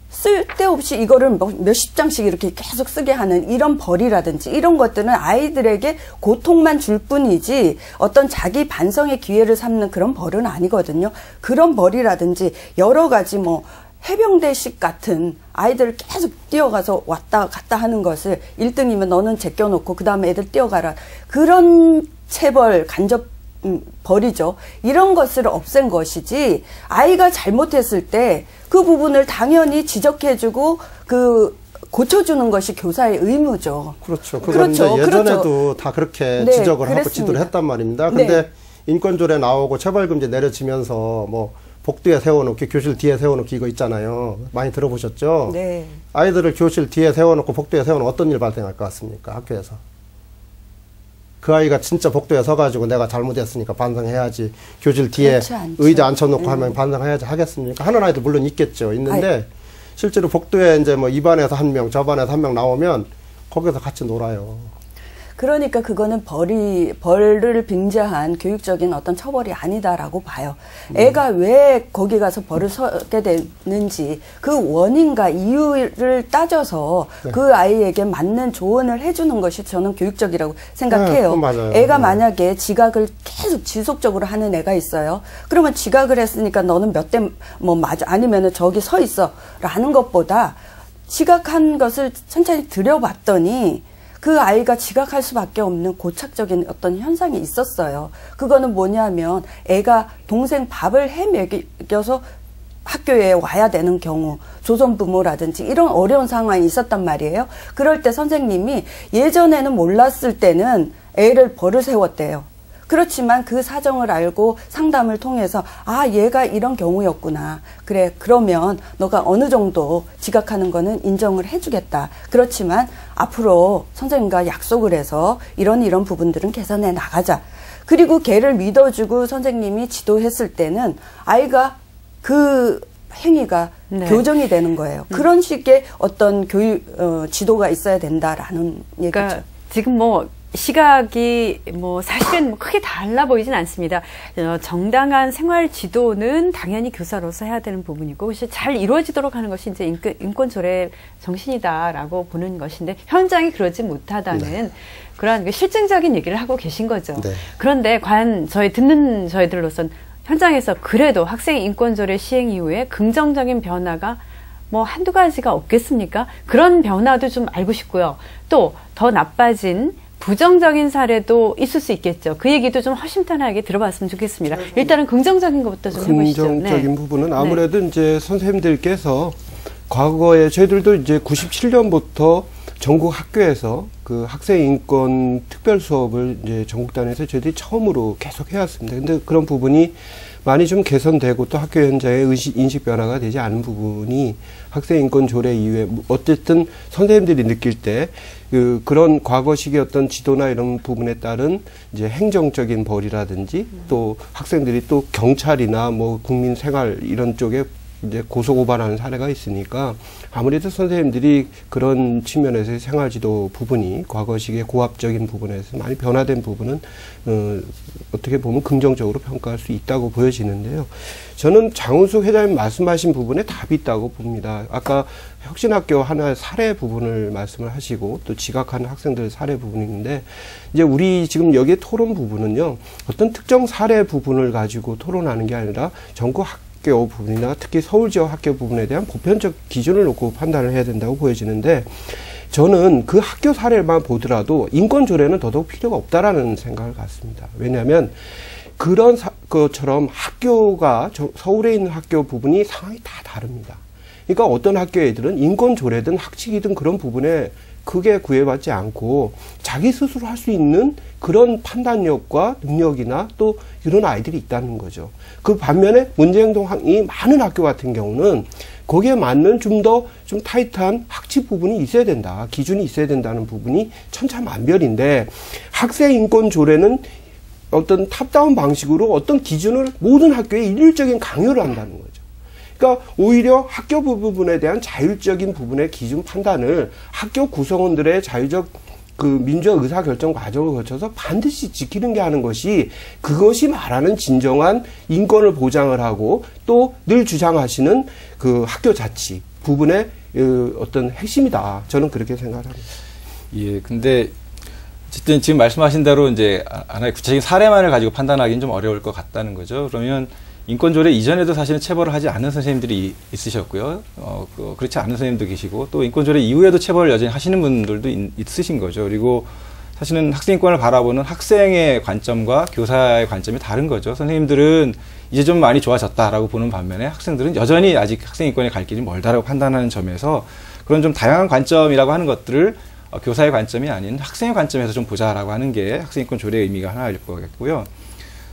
쓸데없이 이거를 몇십 장씩 이렇게 계속 쓰게 하는 이런 벌이라든지 이런 것들은 아이들에게 고통만 줄 뿐이지 어떤 자기 반성의 기회를 삼는 그런 벌은 아니거든요. 그런 벌이라든지 여러 가지 해병대식 같은 아이들을 계속 뛰어가서 왔다 갔다 하는 것을 1등이면 너는 제껴놓고 그 다음에 애들 뛰어가라. 그런 체벌, 간접 벌이죠. 이런 것을 없앤 것이지 아이가 잘못했을 때 그 부분을 당연히 지적해주고 고쳐주는 것이 교사의 의무죠. 그렇죠. 그건 이제 예전에도 그렇죠. 다 그렇게 네, 지적을 하고 그랬습니다. 지도를 했단 말입니다. 근데 네. 인권조례 나오고 체벌금지 내려지면서 복도에 세워놓기, 교실 뒤에 세워놓기 이거 있잖아요. 많이 들어보셨죠? 네. 아이들을 교실 뒤에 세워놓고 복도에 세워놓으면 어떤 일 발생할 것 같습니까? 학교에서. 그 아이가 진짜 복도에 서가지고 내가 잘못했으니까 반성해야지. 교실 뒤에 의자 앉혀놓고 하면 반성해야지 하겠습니까? 하는 아이도 물론 있겠죠. 있는데 실제로 복도에 이제 이 반에서 한 명, 저 반에서 한 명 나오면 거기서 같이 놀아요. 그러니까 그거는 벌을 빙자한 교육적인 어떤 처벌이 아니다라고 봐요. 애가 왜 거기 가서 벌을 서게 되는지 그 원인과 이유를 따져서 네. 그 아이에게 맞는 조언을 해주는 것이 저는 교육적이라고 생각해요. 네, 맞아요. 애가 네. 만약에 지각을 계속 지속적으로 하는 애가 있어요. 그러면 지각을 했으니까 너는 몇 대 맞아 아니면은 저기 서 있어라는 것보다 지각한 것을 천천히 들여봤더니 그 아이가 지각할 수밖에 없는 고착적인 어떤 현상이 있었어요. 그거는 뭐냐면 애가 동생 밥을 해 먹여서 학교에 와야 되는 경우 조선부모라든지 이런 어려운 상황이 있었단 말이에요. 그럴 때 선생님이 예전에는 몰랐을 때는 애를 벌을 세웠대요. 그렇지만 그 사정을 알고 상담을 통해서 얘가 이런 경우였구나. 그래, 그러면 너가 어느 정도 지각하는 거는 인정을 해주겠다. 그렇지만 앞으로 선생님과 약속을 해서 이런 부분들은 개선해 나가자. 그리고 걔를 믿어주고 선생님이 지도했을 때는 아이가 그 행위가 네. 교정이 되는 거예요. 그런 식의 어떤 교육 지도가 있어야 된다라는 얘기죠. 그러니까 지금 시각이 사실은 크게 달라 보이진 않습니다. 정당한 생활 지도는 당연히 교사로서 해야 되는 부분이고 그것이 잘 이루어지도록 하는 것이 이제 인권조례 정신이다라고 보는 것인데 현장이 그러지 못하다는 그러한 실증적인 얘기를 하고 계신 거죠. 네. 그런데 과연 듣는 저희들로선 현장에서 그래도 학생 인권조례 시행 이후에 긍정적인 변화가 한두 가지가 없겠습니까? 그런 변화도 좀 알고 싶고요. 또 더 나빠진 부정적인 사례도 있을 수 있겠죠. 그 얘기도 좀 허심탄회하게 들어봤으면 좋겠습니다. 일단은 긍정적인 것부터 좀 해보시죠. 긍정적인 부분은 아무래도 이제 선생님들께서 과거에 저희들도 이제 97년부터 전국 학교에서 그 학생 인권 특별 수업을 이제 전국 단위에서 저희들이 처음으로 계속 해왔습니다. 근데 그런 부분이 많이 좀 개선되고 또 학교 현장의 인식 변화가 되지 않은 부분이 학생 인권 조례 이후에 어쨌든 선생님들이 느낄 때 그런 과거식의 어떤 지도나 이런 부분에 따른 이제 행정적인 벌이라든지 또 학생들이 또 경찰이나 국민 생활 이런 쪽에 이제 고소고발하는 사례가 있으니까 아무래도 선생님들이 그런 측면에서의 생활지도 부분이 과거식의 고압적인 부분에서 많이 변화된 부분은 어떻게 보면 긍정적으로 평가할 수 있다고 보여지는데요. 저는 장훈숙 회장님 말씀하신 부분에 답이 있다고 봅니다. 아까 혁신학교 하나의 사례 부분을 말씀을 하시고 또 지각하는 학생들 사례 부분이 있는데 이제 우리 지금 여기 토론 부분은요. 어떤 특정 사례 부분을 가지고 토론하는 게 아니라 전국 학교 부분이나 특히 서울 지역 학교 부분에 대한 보편적 기준을 놓고 판단을 해야 된다고 보여지는데 저는 그 학교 사례만 보더라도 인권조례는 더더욱 필요가 없다라는 생각을 갖습니다. 왜냐하면 그런 것처럼 학교가 서울에 있는 학교 부분이 상황이 다 다릅니다. 그러니까 어떤 학교 애들은 인권조례든 학칙이든 그런 부분에 크게 구애받지 않고 자기 스스로 할 수 있는 그런 판단력과 능력이나 또 이런 아이들이 있다는 거죠. 그 반면에 문제행동이 많은 학교 같은 경우는 거기에 맞는 좀 타이트한 학칙 부분이 있어야 된다. 기준이 있어야 된다는 부분이 천차만별인데 학생인권 조례는 어떤 탑다운 방식으로 어떤 기준을 모든 학교에 일률적인 강요를 한다는 거죠. 그러니까 오히려 학교 부분에 대한 자율적인 부분의 기준 판단을 학교 구성원들의 자유적 그 민주화 의사결정 과정을 거쳐서 반드시 지키는 게 하는 것이 그것이 말하는 진정한 인권을 보장을 하고 또 늘 주장하시는 그 학교 자치 부분의 어떤 핵심이다. 저는 그렇게 생각을 합니다. 예, 근데 어쨌든 지금 말씀하신 대로 이제 하나의 구체적인 사례만을 가지고 판단하기는 좀 어려울 것 같다는 거죠. 그러면 인권조례 이전에도 사실은 체벌을 하지 않은 선생님들이 있으셨고요. 그렇지 않은 선생님도 계시고 또 인권조례 이후에도 체벌을 여전히 하시는 분들도 있으신 거죠. 그리고 사실은 학생인권을 바라보는 학생의 관점과 교사의 관점이 다른 거죠. 선생님들은 이제 좀 많이 좋아졌다라고 보는 반면에 학생들은 여전히 아직 학생인권에 갈 길이 멀다라고 판단하는 점에서 그런 좀 다양한 관점이라고 하는 것들을 교사의 관점이 아닌 학생의 관점에서 좀 보자라고 하는 게 학생인권 조례의 의미가 하나일 것 같고요.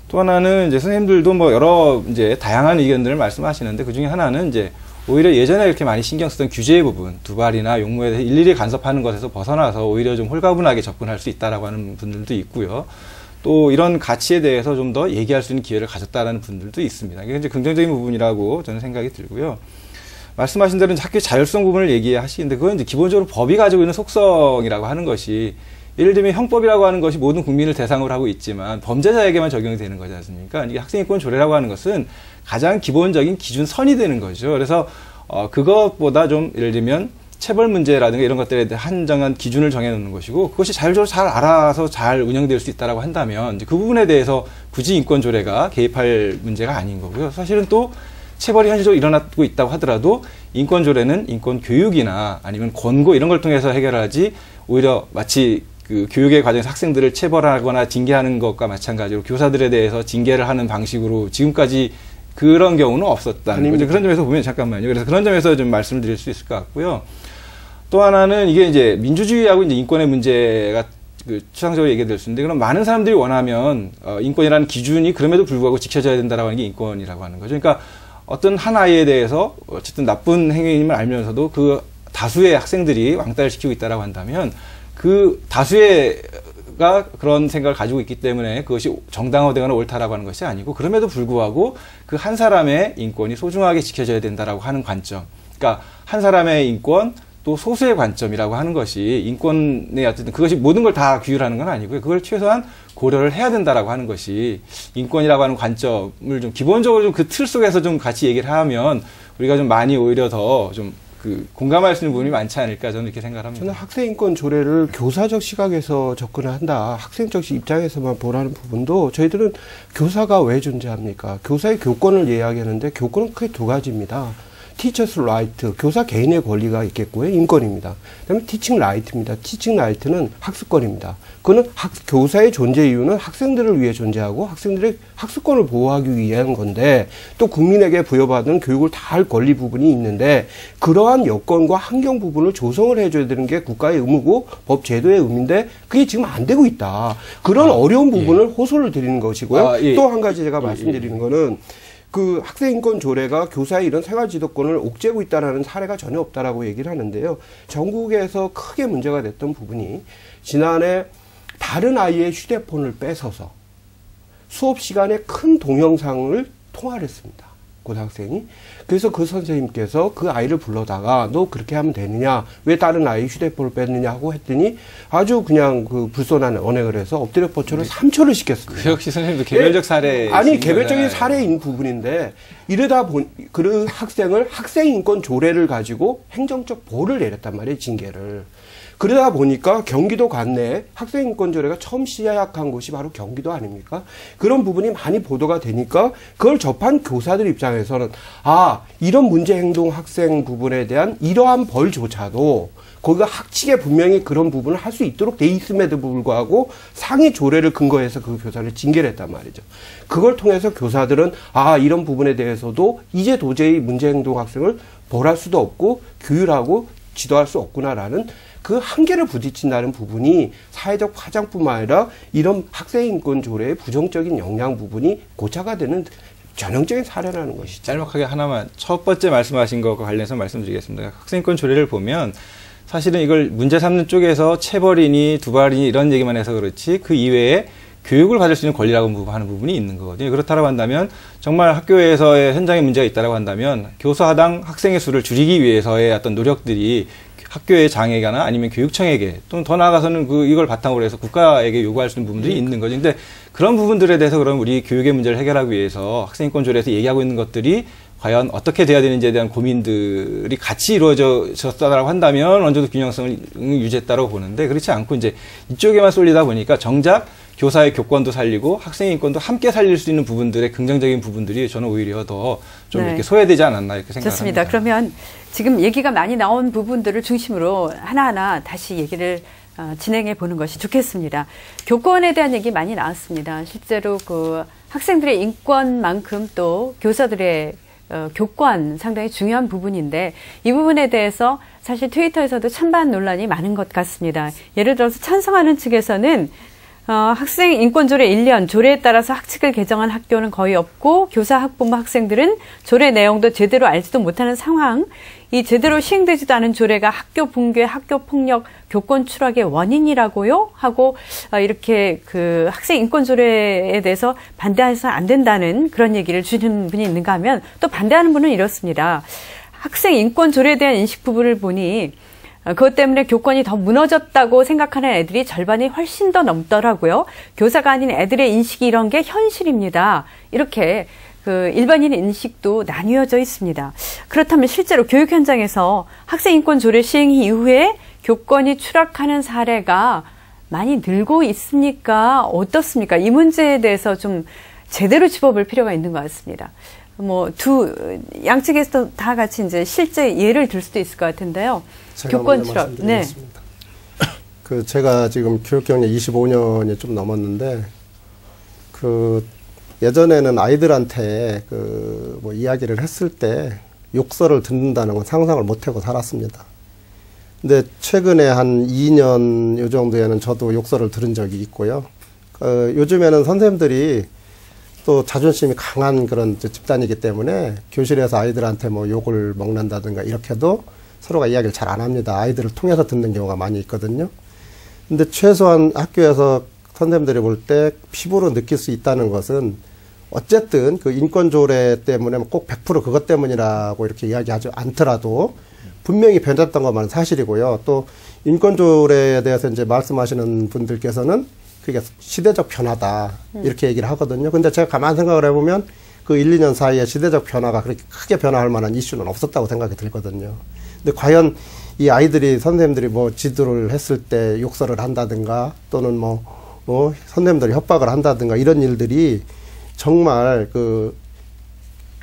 또 하나는 이제 선생님들도 뭐 여러 이제 다양한 의견들을 말씀하시는데 그 중에 하나는 이제 오히려 예전에 이렇게 많이 신경 쓰던 규제의 부분, 두발이나 용모에 대해서 일일이 간섭하는 것에서 벗어나서 오히려 좀 홀가분하게 접근할 수 있다라고 하는 분들도 있고요. 또 이런 가치에 대해서 좀 더 얘기할 수 있는 기회를 가졌다라는 분들도 있습니다. 이게 이제 긍정적인 부분이라고 저는 생각이 들고요. 말씀하신 대로 학교의 자율성 부분을 얘기하시는데 그건 이제 기본적으로 법이 가지고 있는 속성이라고 하는 것이 예를 들면 형법이라고 하는 것이 모든 국민을 대상으로 하고 있지만 범죄자에게만 적용이 되는 거지 않습니까? 이게 학생인권 조례라고 하는 것은 가장 기본적인 기준선이 되는 거죠. 그래서 그것보다 좀 예를 들면 체벌 문제라든가 이런 것들에 대한 한정한 기준을 정해놓는 것이고 그것이 자율적으로 잘 알아서 잘 운영될 수 있다라고 한다면 이제 그 부분에 대해서 굳이 인권 조례가 개입할 문제가 아닌 거고요. 사실은 또 체벌이 현실적으로 일어나고 있다고 하더라도 인권 조례는 인권 교육이나 아니면 권고 이런 걸 통해서 해결하지 오히려 마치 그 교육의 과정에서 학생들을 체벌하거나 징계하는 것과 마찬가지로 교사들에 대해서 징계를 하는 방식으로 지금까지 그런 경우는 없었다는 거죠. 그런 점에서 보면 잠깐만요. 그래서 그런 점에서 좀 말씀을 드릴 수 있을 것 같고요. 또 하나는 이게 이제 민주주의하고 이제 인권의 문제가 그 추상적으로 얘기될 수 있는데 그럼 많은 사람들이 원하면 인권이라는 기준이 그럼에도 불구하고 지켜져야 된다라고 하는 게 인권이라고 하는 거죠. 그러니까 어떤 한 아이에 대해서 어쨌든 나쁜 행위임을 알면서도 그 다수의 학생들이 왕따를 시키고 있다라고 한다면 그 다수가 그런 생각을 가지고 있기 때문에 그것이 정당화되거나 옳다라고 하는 것이 아니고 그럼에도 불구하고 그 한 사람의 인권이 소중하게 지켜져야 된다라고 하는 관점. 그러니까 한 사람의 인권 또 소수의 관점이라고 하는 것이 인권의 어쨌든 그것이 모든 걸 다 규율하는 건 아니고요. 그걸 최소한 고려를 해야 된다라고 하는 것이 인권이라고 하는 관점을 좀 기본적으로 좀 그 틀 속에서 좀 같이 얘기를 하면 우리가 좀 많이 오히려 더 좀 그 공감할 수 있는 부분이 많지 않을까 저는 이렇게 생각합니다. 저는 학생인권 조례를 교사적 시각에서 접근을 한다. 학생적 입장에서만 보라는 부분도 저희들은 교사가 왜 존재합니까? 교사의 교권을 이야기하는데 교권은 크게 두 가지입니다. 티처스 라이트, 교사 개인의 권리가 있겠고요. 인권입니다. 그다음에 티칭 라이트입니다. 티칭 라이트는 학습권입니다. 그거는 교사의 존재 이유는 학생들을 위해 존재하고 학생들의 학습권을 보호하기 위한 건데 또 국민에게 부여받은 교육을 다 할 권리 부분이 있는데 그러한 여건과 환경 부분을 조성을 해줘야 되는 게 국가의 의무고 법 제도의 의무인데 그게 지금 안 되고 있다. 그런 어려운 부분을 호소를 드리는 것이고요. 또 한 가지 제가 말씀드리는 거는 그 학생인권 조례가 교사의 이런 생활지도권을 옥죄고 있다는 사례가 전혀 없다라고 얘기를 하는데요. 전국에서 크게 문제가 됐던 부분이 지난해 다른 아이의 휴대폰을 뺏어서 수업 시간에 큰 동영상을 통화를 했습니다. 고등학생이. 그래서 그 선생님께서 그 아이를 불러다가 너 그렇게 하면 되느냐? 왜 다른 아이 휴대폰을 뺐느냐 하고 했더니 아주 그냥 그 불손한 언행을 해서 엎드려 뻗쳐를 3초를 시켰습니다. 그 역시 선생님도 개별적 사례. 아니 개별적인 사례인 부분인데 이러다 그 학생을 학생인권 조례를 가지고 행정적 벌을 내렸단 말이에요. 징계를. 그러다 보니까 경기도 관내에 학생인권 조례가 처음 시작한 곳이 바로 경기도 아닙니까? 그런 부분이 많이 보도가 되니까 그걸 접한 교사들 입장에서는 아 이런 문제 행동 학생 부분에 대한 이러한 벌조차도 거기가 학칙에 분명히 그런 부분을 할 수 있도록 돼 있음에도 불구하고 상위 조례를 근거해서 그 교사를 징계를 했단 말이죠. 그걸 통해서 교사들은 아 이런 부분에 대해서도 이제 도저히 문제 행동 학생을 벌할 수도 없고 규율하고 지도할 수 없구나라는 그 한계를 부딪힌다는 부분이 사회적 파장뿐만 아니라 이런 학생인권 조례의 부정적인 영향 부분이 고차가 되는 전형적인 사례라는 것이죠. 짤막하게 하나만 첫 번째 말씀하신 것과 관련해서 말씀드리겠습니다. 학생인권 조례를 보면 사실은 이걸 문제 삼는 쪽에서 체벌이니 두발이니 이런 얘기만 해서 그렇지 그 이외에 교육을 받을 수 있는 권리라고 하는 부분이 있는 거거든요. 그렇다고 한다면 정말 학교에서의 현장에 문제가 있다고 한다면 교사당 학생의 수를 줄이기 위해서의 어떤 노력들이 학교의 장에게나 아니면 교육청에게 또는 더 나아가서는 이걸 바탕으로 해서 국가에게 요구할 수 있는 부분들이 있는 거죠. 근데 그런 부분들에 대해서 그럼 우리 교육의 문제를 해결하기 위해서 학생인권 조례에서 얘기하고 있는 것들이 과연 어떻게 돼야 되는지에 대한 고민들이 같이 이루어졌다라고 한다면 어느 정도 균형성을 유지했다고 보는데 그렇지 않고 이제 이쪽에만 쏠리다 보니까 정작 교사의 교권도 살리고 학생의 인권도 함께 살릴 수 있는 부분들의 긍정적인 부분들이 저는 오히려 더 좀 이렇게 소외되지 않았나 이렇게 생각합니다. 좋습니다. 그러면 지금 얘기가 많이 나온 부분들을 중심으로 하나하나 다시 얘기를 진행해 보는 것이 좋겠습니다. 교권에 대한 얘기 많이 나왔습니다. 실제로 그 학생들의 인권만큼 또 교사들의 교권 상당히 중요한 부분인데 이 부분에 대해서 사실 트위터에서도 찬반 논란이 많은 것 같습니다. 예를 들어서 찬성하는 측에서는 학생 인권조례 1년 조례에 따라서 학칙을 개정한 학교는 거의 없고 교사, 학부모, 학생들은 조례 내용도 제대로 알지도 못하는 상황, 이 제대로 시행되지도 않은 조례가 학교 붕괴, 학교 폭력, 교권 추락의 원인이라고요? 하고 이렇게 그 학생 인권조례에 대해서 반대해서 안 된다는 그런 얘기를 주시는 분이 있는가 하면 또 반대하는 분은 이렇습니다. 학생 인권조례에 대한 인식 부분을 보니 그것 때문에 교권이 더 무너졌다고 생각하는 애들이 절반이 훨씬 더 넘더라고요. 교사가 아닌 애들의 인식이 이런 게 현실입니다. 이렇게 그 일반인 인식도 나뉘어져 있습니다. 그렇다면 실제로 교육 현장에서 학생인권 조례 시행 이후에 교권이 추락하는 사례가 많이 늘고 있습니까? 어떻습니까? 이 문제에 대해서 좀 제대로 짚어볼 필요가 있는 것 같습니다. 양측에서 다 같이 이제 실제 예를 들 수도 있을 것 같은데요. 교권 추락. 네. 제가 지금 교육 경력 25년이 좀 넘었는데, 예전에는 아이들한테 이야기를 했을 때 욕설을 듣는다는 건 상상을 못하고 살았습니다. 근데 최근에 한 2년 요 정도에는 저도 욕설을 들은 적이 있고요. 요즘에는 선생님들이 또 자존심이 강한 그런 집단이기 때문에 교실에서 아이들한테 욕을 먹는다든가 이렇게도 서로가 이야기를 잘 안 합니다. 아이들을 통해서 듣는 경우가 많이 있거든요. 근데 최소한 학교에서 선생님들이 볼 때 피부로 느낄 수 있다는 것은 어쨌든 그 인권조례 때문에 꼭 100% 그것 때문이라고 이렇게 이야기하지 않더라도 분명히 변했던 것만 사실이고요. 또 인권조례에 대해서 이제 말씀하시는 분들께서는 그게 시대적 변화다 이렇게 얘기를 하거든요. 근데 제가 가만 생각을 해보면 그 1, 2년 사이에 시대적 변화가 그렇게 크게 변화할 만한 이슈는 없었다고 생각이 들거든요. 근데 과연 이 아이들이 선생님들이 지도를 했을 때 욕설을 한다든가 또는 선생님들이 협박을 한다든가 이런 일들이 정말 그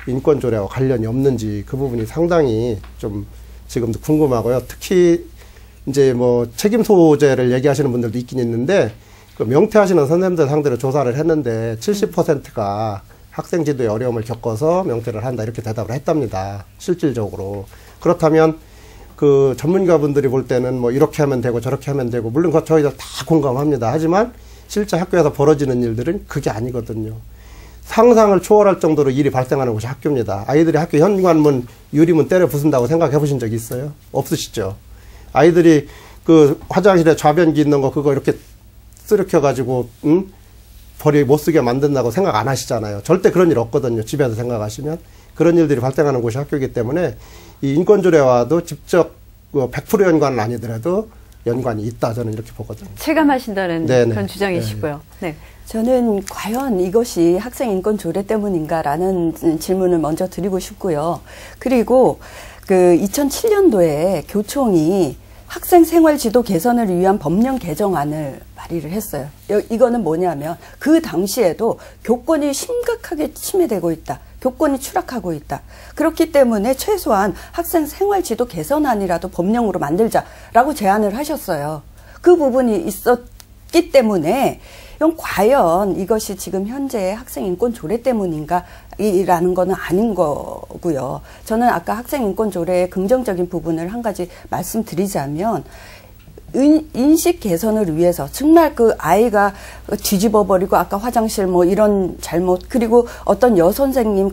인권조례와 관련이 없는지 그 부분이 상당히 좀 지금도 궁금하고요. 특히 이제 책임 소재를 얘기하시는 분들도 있긴 있는데 그 명퇴하시는 선생님들 상대로 조사를 했는데 70%가 학생 지도에 어려움을 겪어서 명퇴를 한다 이렇게 대답을 했답니다. 실질적으로. 그렇다면 그 전문가분들이 볼 때는 이렇게 하면 되고 저렇게 하면 되고 물론 저희들 다 공감합니다. 하지만 실제 학교에서 벌어지는 일들은 그게 아니거든요. 상상을 초월할 정도로 일이 발생하는 곳이 학교입니다. 아이들이 학교 현관문 유리문 때려 부순다고 생각해 보신 적 있어요? 없으시죠? 아이들이 그 화장실에 좌변기 있는 거 그거 이렇게 쓰러켜가지고 버리 못 쓰게 만든다고 생각 안 하시잖아요. 절대 그런 일 없거든요. 집에서 생각하시면. 그런 일들이 발생하는 곳이 학교이기 때문에 이 인권조례와도 직접 100% 연관은 아니더라도 연관이 있다 저는 이렇게 보거든요. 체감하신다는 네네. 그런 주장이시고요. 네. 저는 과연 이것이 학생 인권 조례 때문인가라는 질문을 먼저 드리고 싶고요. 그리고 그 2007년도에 교총이 학생 생활 지도 개선을 위한 법령 개정안을 발의를 했어요. 이거는 뭐냐면 그 당시에도 교권이 심각하게 침해되고 있다. 교권이 추락하고 있다. 그렇기 때문에 최소한 학생 생활 지도 개선안이라도 법령으로 만들자라고 제안을 하셨어요. 그 부분이 있었기 때문에 과연 이것이 지금 현재 학생 인권 조례 때문인가 이라는 거는 아닌 거고요. 저는 아까 학생 인권 조례의 긍정적인 부분을 한 가지 말씀드리자면 인식 개선을 위해서 정말 그 아이가 뒤집어버리고 아까 화장실 뭐 이런 잘못 그리고 어떤 여선생님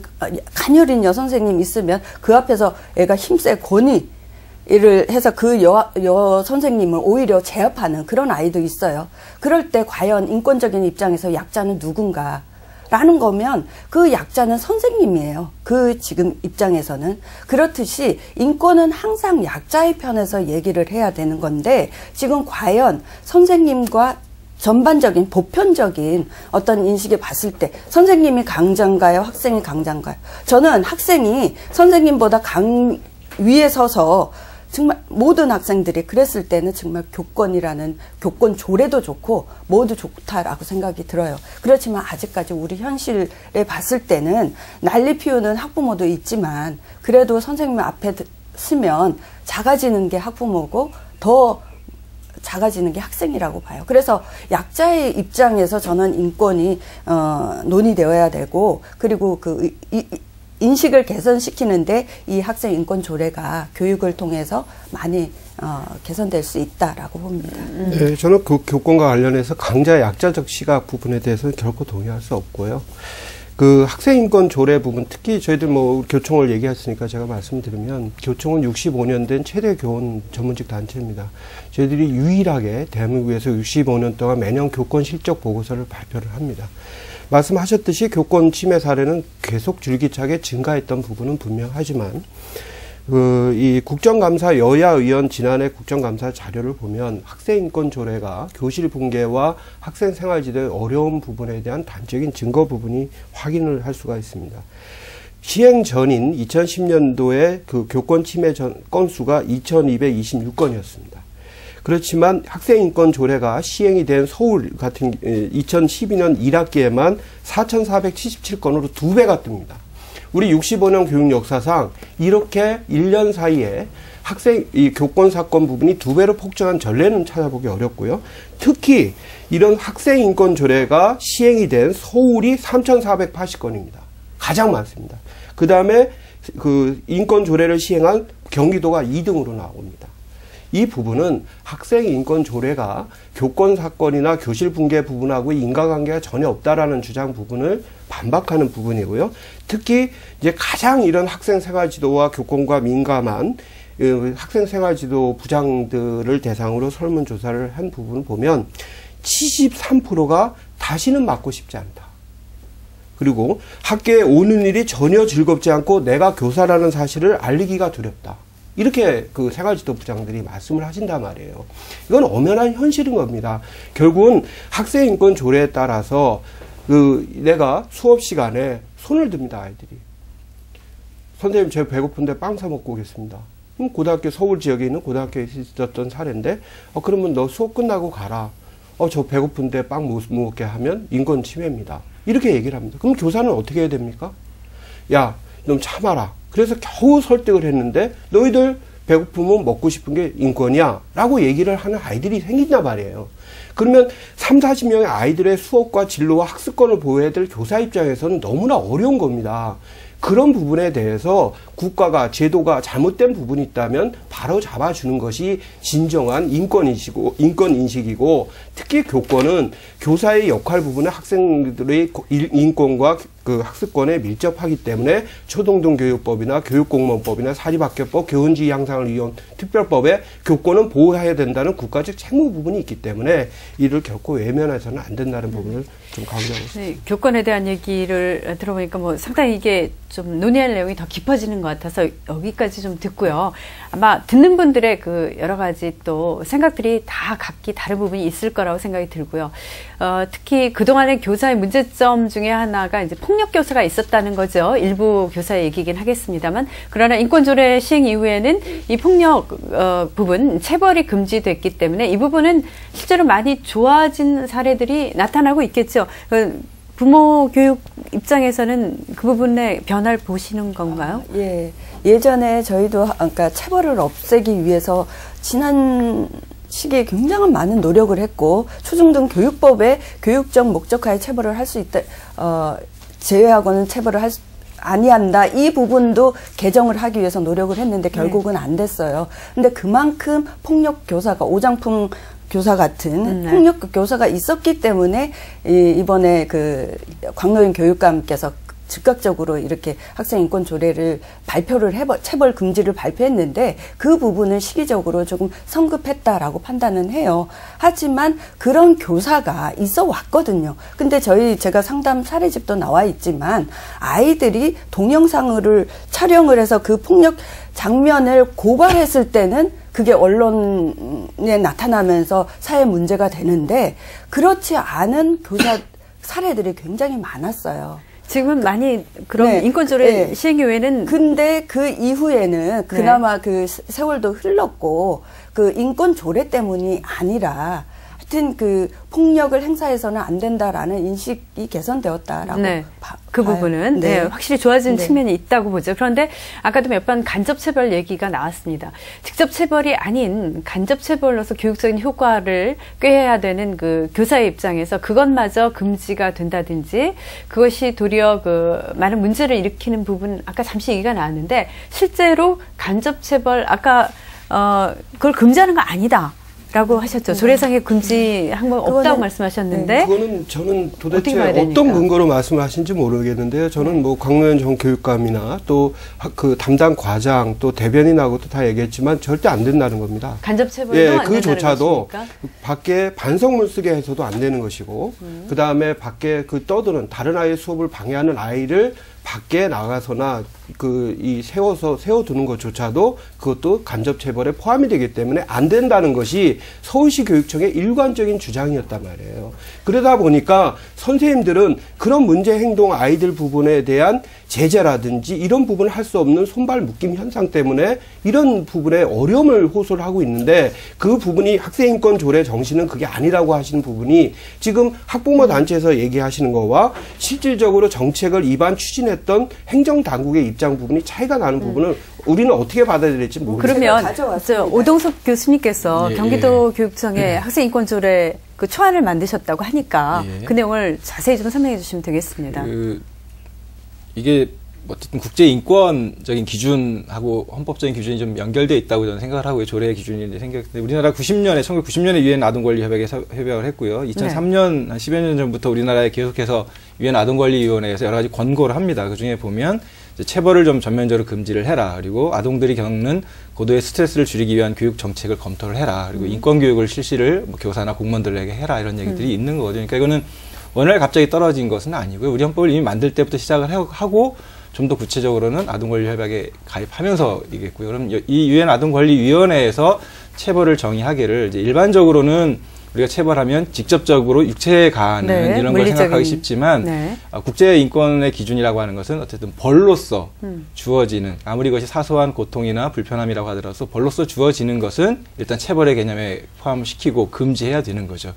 가녀린 여선생님 있으면 그 앞에서 애가 힘세 권위를 해서 그 여선생님을 오히려 제압하는 그런 아이도 있어요. 그럴 때 과연 인권적인 입장에서 약자는 누군가 라는 거면 그 약자는 선생님이에요. 그 지금 입장에서는. 그렇듯이 인권은 항상 약자의 편에서 얘기를 해야 되는 건데 지금 과연 선생님과 전반적인 보편적인 어떤 인식에 봤을 때 선생님이 강자인가요? 학생이 강자인가요? 저는 학생이 선생님보다 위에 서서 정말 모든 학생들이 그랬을 때는 정말 교권이라는 교권 조례도 좋고 모두 좋다라고 생각이 들어요. 그렇지만 아직까지 우리 현실에 봤을 때는 난리 피우는 학부모도 있지만 그래도 선생님 앞에 서면 작아지는 게 학부모고 더 작아지는 게 학생이라고 봐요. 그래서 약자의 입장에서 저는 인권이 논의되어야 되고 그리고 그 인식을 개선시키는데 이 학생 인권 조례가 교육을 통해서 많이 개선될 수 있다라고 봅니다. 네, 저는 그 교권과 관련해서 강자 약자적 시각 부분에 대해서는 결코 동의할 수 없고요. 그 학생 인권 조례 부분 특히 저희들 뭐 교총을 얘기했으니까 제가 말씀드리면 교총은 65년 된 최대 교원 전문직 단체입니다. 저희들이 유일하게 대한민국에서 65년 동안 매년 교권 실적 보고서를 발표를 합니다. 말씀하셨듯이 교권 침해 사례는 계속 줄기차게 증가했던 부분은 분명하지만 이 국정감사 여야 의원 지난해 국정감사 자료를 보면 학생인권 조례가 교실 붕괴와 학생 생활지도의 어려운 부분에 대한 단적인 증거 부분이 확인을 할 수가 있습니다. 시행 전인 2010년도에 그 교권 침해 건수가 2226건이었습니다. 그렇지만 학생인권 조례가 시행이 된 서울 같은 2012년 1학기에만 4,477건으로 2배가 뜹니다. 우리 65년 교육 역사상 이렇게 1년 사이에 이 교권 사건 부분이 2배로 폭증한 전례는 찾아보기 어렵고요. 특히 이런 학생인권 조례가 시행이 된 서울이 3,480건입니다. 가장 많습니다. 그 다음에 그 인권 조례를 시행한 경기도가 2등으로 나옵니다. 이 부분은 학생 인권 조례가 교권 사건이나 교실 붕괴 부분하고 인과관계가 전혀 없다라는 주장 부분을 반박하는 부분이고요. 특히 이제 가장 이런 학생 생활 지도와 교권과 민감한 학생 생활 지도 부장들을 대상으로 설문 조사를 한 부분을 보면 73%가 다시는 맞고 싶지 않다. 그리고 학교에 오는 일이 전혀 즐겁지 않고 내가 교사라는 사실을 알리기가 두렵다. 이렇게 그 생활지도 부장들이 말씀을 하신단 말이에요. 이건 엄연한 현실인 겁니다. 결국은 학생인권 조례에 따라서 내가 수업 시간에 손을 듭니다, 아이들이. 선생님, 제가 배고픈데 빵 사 먹고 오겠습니다. 고등학교, 서울 지역에 있는 고등학교에 있었던 사례인데, 그러면 너 수업 끝나고 가라. 저 배고픈데 빵 못 먹게 하면 인권 침해입니다. 이렇게 얘기를 합니다. 그럼 교사는 어떻게 해야 됩니까? 야, 좀 참아라. 그래서 겨우 설득을 했는데 너희들 배고프면 먹고 싶은 게 인권이야 라고 얘기를 하는 아이들이 생긴단 말이에요. 그러면 30-40명의 아이들의 수업과 진로와 학습권을 보호해야 될 교사 입장에서는 너무나 어려운 겁니다. 그런 부분에 대해서 국가가 제도가 잘못된 부분이 있다면 바로 잡아주는 것이 진정한 인권인식이고 특히 교권은 교사의 역할 부분은 학생들의 인권과 그 학습권에 밀접하기 때문에 초등교육법이나 교육공무원법이나 사립학교법, 교원지위 향상을 위한 특별법에 교권은 보호해야 된다는 국가적 책무 부분이 있기 때문에 이를 결코 외면해서는 안 된다는 부분을 좀 강조하고 있습니다. 네, 교권에 대한 얘기를 들어보니까 뭐 상당히 이게 좀 논의할 내용이 더 깊어지는 것 같아서 여기까지 좀 듣고요. 아마 듣는 분들의 그 여러 가지 또 생각들이 다 각기 다른 부분이 있을 거라고 생각이 들고요. 특히 그동안의 교사의 문제점 중에 하나가 이제 폭력 교사가 있었다는 거죠. 일부 교사의 얘기긴 하겠습니다만. 그러나 인권조례 시행 이후에는 이 폭력 부분, 체벌이 금지됐기 때문에 이 부분은 실제로 많이 좋아진 사례들이 나타나고 있겠죠. 부모 교육 입장에서는 그 부분에 변화를 보시는 건가요? 예. 예전에 저희도 그러니까 체벌을 없애기 위해서 지난 시기에 굉장히 많은 노력을 했고 초중등 교육법에 교육적 목적하에 체벌을 할 수 있다. 제외하고는 체벌을 아니한다. 이 부분도 개정을 하기 위해서 노력을 했는데 결국은 안 됐어요. 근데 그만큼 폭력 교사가 오장품 교사 같은 폭력 교사가 있었기 때문에 이번에 그 광노인 교육감께서 즉각적으로 이렇게 학생 인권 조례를 발표를 체벌 금지를 발표했는데 그 부분은 시기적으로 조금 성급했다라고 판단은 해요. 하지만 그런 교사가 있어 왔거든요. 근데 제가 상담 사례집도 나와 있지만 아이들이 동영상을 촬영을 해서 그 폭력 장면을 고발했을 때는 그게 언론에 나타나면서 사회 문제가 되는데 그렇지 않은 교사 사례들이 굉장히 많았어요. 지금은 많이 그런 네. 인권조례 네. 시행 이후에는 근데 그 이후에는 그나마 그 세월도 흘렀고 그 인권조례 때문이 아니라 하여튼 그 폭력을 행사해서는 안 된다라는 인식이 개선되었다라고 그 부분은 확실히 좋아진 측면이 있다고 보죠. 그런데 아까도 몇 번 간접체벌 얘기가 나왔습니다. 직접 체벌이 아닌 간접체벌로서 교육적인 효과를 꾀해야 되는 그 교사의 입장에서 그것마저 금지가 된다든지 그것이 도리어 그 많은 문제를 일으키는 부분 아까 잠시 얘기가 나왔는데 실제로 간접체벌 아까 그걸 금지하는 거 아니다. 라고 하셨죠. 조례상에 금지한 건 없다고 말씀하셨는데. 그거는 저는 도대체 어떤 근거로 말씀을 하신지 모르겠는데요. 저는 뭐 광노현 전 교육감이나 또 그 담당 과장 또 대변인하고도 다 얘기했지만 절대 안 된다는 겁니다. 간접체벌도 안 된다는 그조차도 것입니까? 밖에 반성문 쓰게 해서도 안 되는 것이고 그 다음에 밖에 그 떠드는 다른 아이의 수업을 방해하는 아이를 밖에 나가서나 세워두는 것조차도 그것도 간접체벌에 포함이 되기 때문에 안 된다는 것이 서울시 교육청의 일관적인 주장이었단 말이에요. 그러다 보니까 선생님들은 그런 문제 행동 아이들 부분에 대한 제재라든지 이런 부분을 할 수 없는 손발 묶임 현상 때문에 이런 부분에 어려움을 호소를 하고 있는데 그 부분이 학생인권 조례 정신은 그게 아니라고 하시는 부분이 지금 학부모 단체에서 얘기하시는 거와 실질적으로 정책을 입안 추진했던 행정당국의 입장 부분이 차이가 나는 부분은 우리는 어떻게 받아들일지 모르겠어요. 그러면 오동석 교수님께서 경기도 교육청에 학생인권 조례 그 초안을 만드셨다고 하니까 그 내용을 자세히 좀 설명해 주시면 되겠습니다. 이게 어쨌든 국제 인권적인 기준하고 헌법적인 기준이 좀 연결돼 있다고 저는 생각을 하고요. 조례의 기준이 생겼는데 우리나라 1990년에 유엔 아동권리협약에 협약을 했고요. 2003년 한 10여 년 전부터 우리나라에 계속해서 유엔 아동권리위원회에서 여러 가지 권고를 합니다. 그 중에 보면 이제 체벌을 좀 전면적으로 금지를 해라. 그리고 아동들이 겪는 고도의 스트레스를 줄이기 위한 교육 정책을 검토를 해라. 그리고 인권 교육을 실시를 뭐 교사나 공무원들에게 해라. 이런 얘기들이 있는 거거든요. 그러니까 이거는 오늘 갑자기 떨어진 것은 아니고요. 우리 헌법을 이미 만들 때부터 시작을 하고 좀 더 구체적으로는 아동권리협약에 가입하면서이겠고요. 그럼 이 유엔 아동권리위원회에서 체벌을 정의하기를 이제 일반적으로는 우리가 체벌하면 직접적으로 육체에 가하는 이런 걸 생각하기 쉽지만 국제 인권의 기준이라고 하는 것은 어쨌든 벌로서 주어지는 아무리 이것이 사소한 고통이나 불편함이라고 하더라도 벌로서 주어지는 것은 일단 체벌의 개념에 포함시키고 금지해야 되는 거죠.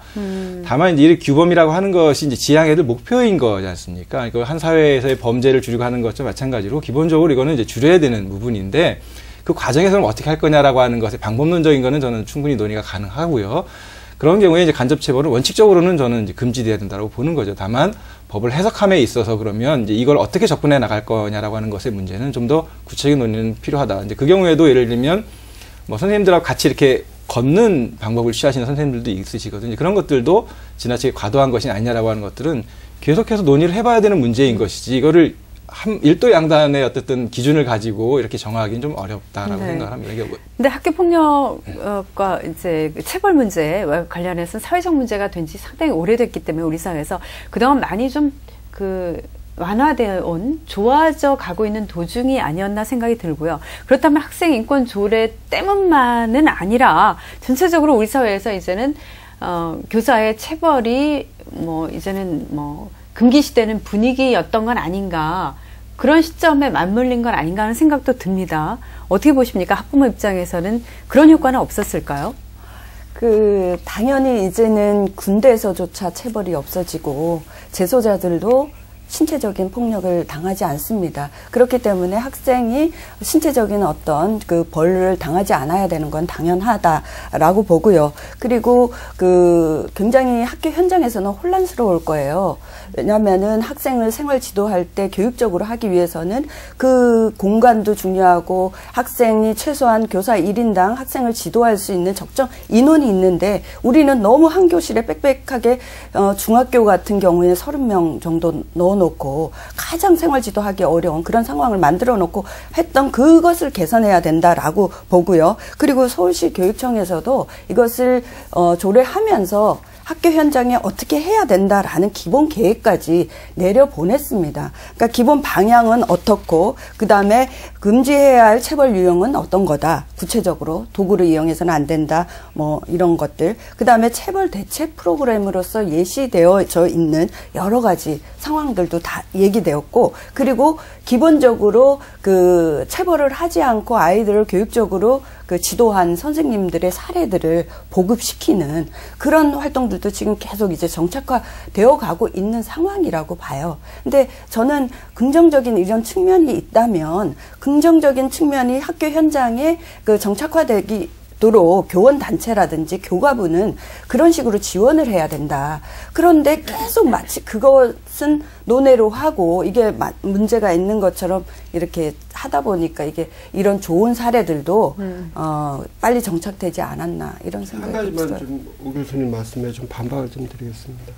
다만 이제 이 규범이라고 하는 것이 이제 지향해야 될 목표인 거지 않습니까? 그러니까 한 사회에서의 범죄를 줄이고 하는 것과 마찬가지로 기본적으로 이거는 이제 줄여야 되는 부분인데 그 과정에서는 어떻게 할 거냐라고 하는 것의 방법론적인 거는 저는 충분히 논의가 가능하고요. 그런 경우에 이제 간접체벌은 원칙적으로는 저는 이제 금지돼야 된다고 보는 거죠. 다만 법을 해석함에 있어서 그러면 이제 이걸 어떻게 접근해 나갈 거냐라고 하는 것의 문제는 좀 더 구체적인 논의는 필요하다. 이제 그 경우에도 예를 들면 뭐 선생님들하고 같이 이렇게 걷는 방법을 취하시는 선생님들도 있으시거든요. 그런 것들도 지나치게 과도한 것이 아니냐라고 하는 것들은 계속해서 논의를 해봐야 되는 문제인 것이지 이거를 일도 양단의 어쨌든 기준을 가지고 이렇게 정하기는 좀 어렵다라고 생각을 합니다. 근데 학교 폭력과 이제 체벌 문제에 관련해서 사회적 문제가 된 지 상당히 오래됐기 때문에 우리 사회에서 그동안 많이 좀 완화되어 온, 좋아져 가고 있는 도중이 아니었나 생각이 들고요. 그렇다면 학생 인권 조례 때문만은 아니라 전체적으로 우리 사회에서 이제는 교사의 체벌이 이제는 금기시되는 분위기였던 건 아닌가, 그런 시점에 맞물린 건 아닌가 하는 생각도 듭니다. 어떻게 보십니까? 학부모 입장에서는 그런 효과는 없었을까요? 당연히 이제는 군대에서조차 체벌이 없어지고 재소자들도 신체적인 폭력을 당하지 않습니다. 그렇기 때문에 학생이 신체적인 어떤 그 벌을 당하지 않아야 되는 건 당연하다라고 보고요. 그리고 굉장히 학교 현장에서는 혼란스러울 거예요. 왜냐하면은 학생을 생활 지도할 때 교육적으로 하기 위해서는 그 공간도 중요하고 학생이 최소한 교사 1인당 학생을 지도할 수 있는 적정 인원이 있는데 우리는 너무 한 교실에 빽빽하게 중학교 같은 경우에 30명 정도 넣어놓고 가장 생활 지도하기 어려운 그런 상황을 만들어 놓고 했던 그것을 개선해야 된다라고 보고요. 그리고 서울시 교육청에서도 이것을 조례하면서 학교 현장에 어떻게 해야 된다라는 기본 계획까지 내려보냈습니다. 그러니까 기본 방향은 어떻고 그다음에 금지해야 할 체벌 유형은 어떤 거다. 구체적으로 도구를 이용해서는 안 된다. 뭐 이런 것들. 그다음에 체벌 대책 프로그램으로서 예시되어져 있는 여러 가지 상황들도 다 얘기되었고 그리고 기본적으로 그 체벌을 하지 않고 아이들을 교육적으로 그 지도한 선생님들의 사례들을 보급시키는 그런 활동들도 지금 계속 이제 정착화되어 가고 있는 상황이라고 봐요. 근데 저는 긍정적인 이런 측면이 있다면 긍정적인 측면이 학교 현장에 그 정착화되도록 교원단체라든지 교가부는 그런 식으로 지원을 해야 된다. 그런데 계속 마치 그것은 논외로 하고 이게 문제가 있는 것처럼 이렇게 하다 보니까 이게 이런 좋은 사례들도 빨리 정착되지 않았나 이런 생각이 한 가지만 들어요. 좀 오 교수님 말씀에 좀 반박을 좀 드리겠습니다.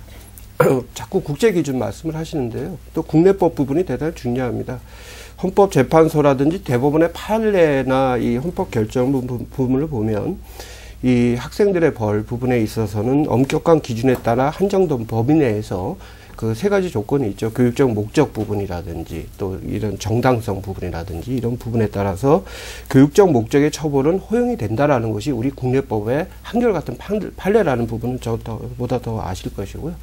자꾸 국제 기준 말씀을 하시는데요. 또 국내법 부분이 대단히 중요합니다. 헌법재판소라든지 대법원의 판례나 이 헌법 결정 부분을 보면 이 학생들의 벌 부분에 있어서는 엄격한 기준에 따라 한정된 범위 내에서 그 세 가지 조건이 있죠. 교육적 목적 부분이라든지 또 이런 정당성 부분이라든지 이런 부분에 따라서 교육적 목적의 처벌은 허용이 된다라는 것이 우리 국내법의 한결같은 판례라는 부분은 저보다 더 아실 것이고요.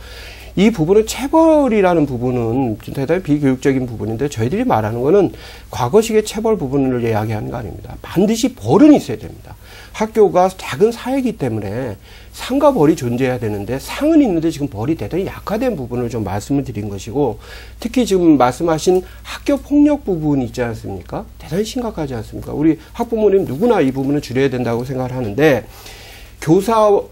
이 부분은 체벌이라는 부분은 대단히 비교육적인 부분인데 저희들이 말하는 거는 과거식의 체벌 부분을 이야기하는 거 아닙니다. 반드시 벌은 있어야 됩니다. 학교가 작은 사회이기 때문에 상과 벌이 존재해야 되는데 상은 있는데 지금 벌이 대단히 약화된 부분을 좀 말씀을 드린 것이고 특히 지금 말씀하신 학교 폭력 부분 있지 않습니까? 대단히 심각하지 않습니까? 우리 학부모님 누구나 이 부분을 줄여야 된다고 생각을 하는데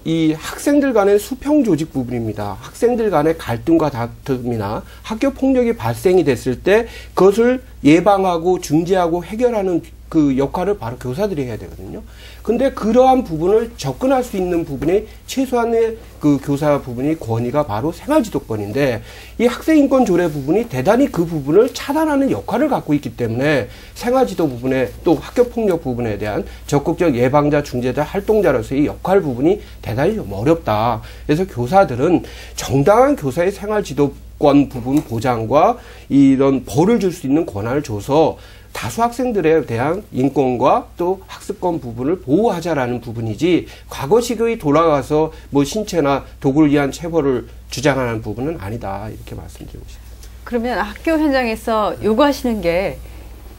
이 학생들 간의 수평 조직 부분입니다. 학생들 간의 갈등과 다툼이나 학교 폭력이 발생이 됐을 때 그것을 예방하고 중재하고 해결하는 그 역할을 바로 교사들이 해야 되거든요. 근데 그러한 부분을 접근할 수 있는 부분이 최소한의 그 교사 부분이 권위가 바로 생활지도권인데 이 학생인권 조례 부분이 대단히 그 부분을 차단하는 역할을 갖고 있기 때문에 생활지도 부분에 또 학교폭력 부분에 대한 적극적 예방자, 중재자, 활동자로서의 역할 부분이 대단히 좀 어렵다. 그래서 교사들은 정당한 교사의 생활지도권 부분 보장과 이런 벌을 줄 수 있는 권한을 줘서 다수 학생들에 대한 인권과 또 학습권 부분을 보호하자라는 부분이지 과거식의 돌아가서 뭐 신체나 도구를 위한 체벌을 주장하는 부분은 아니다 이렇게 말씀드리고 싶습니다. 그러면 학교 현장에서 요구하시는 게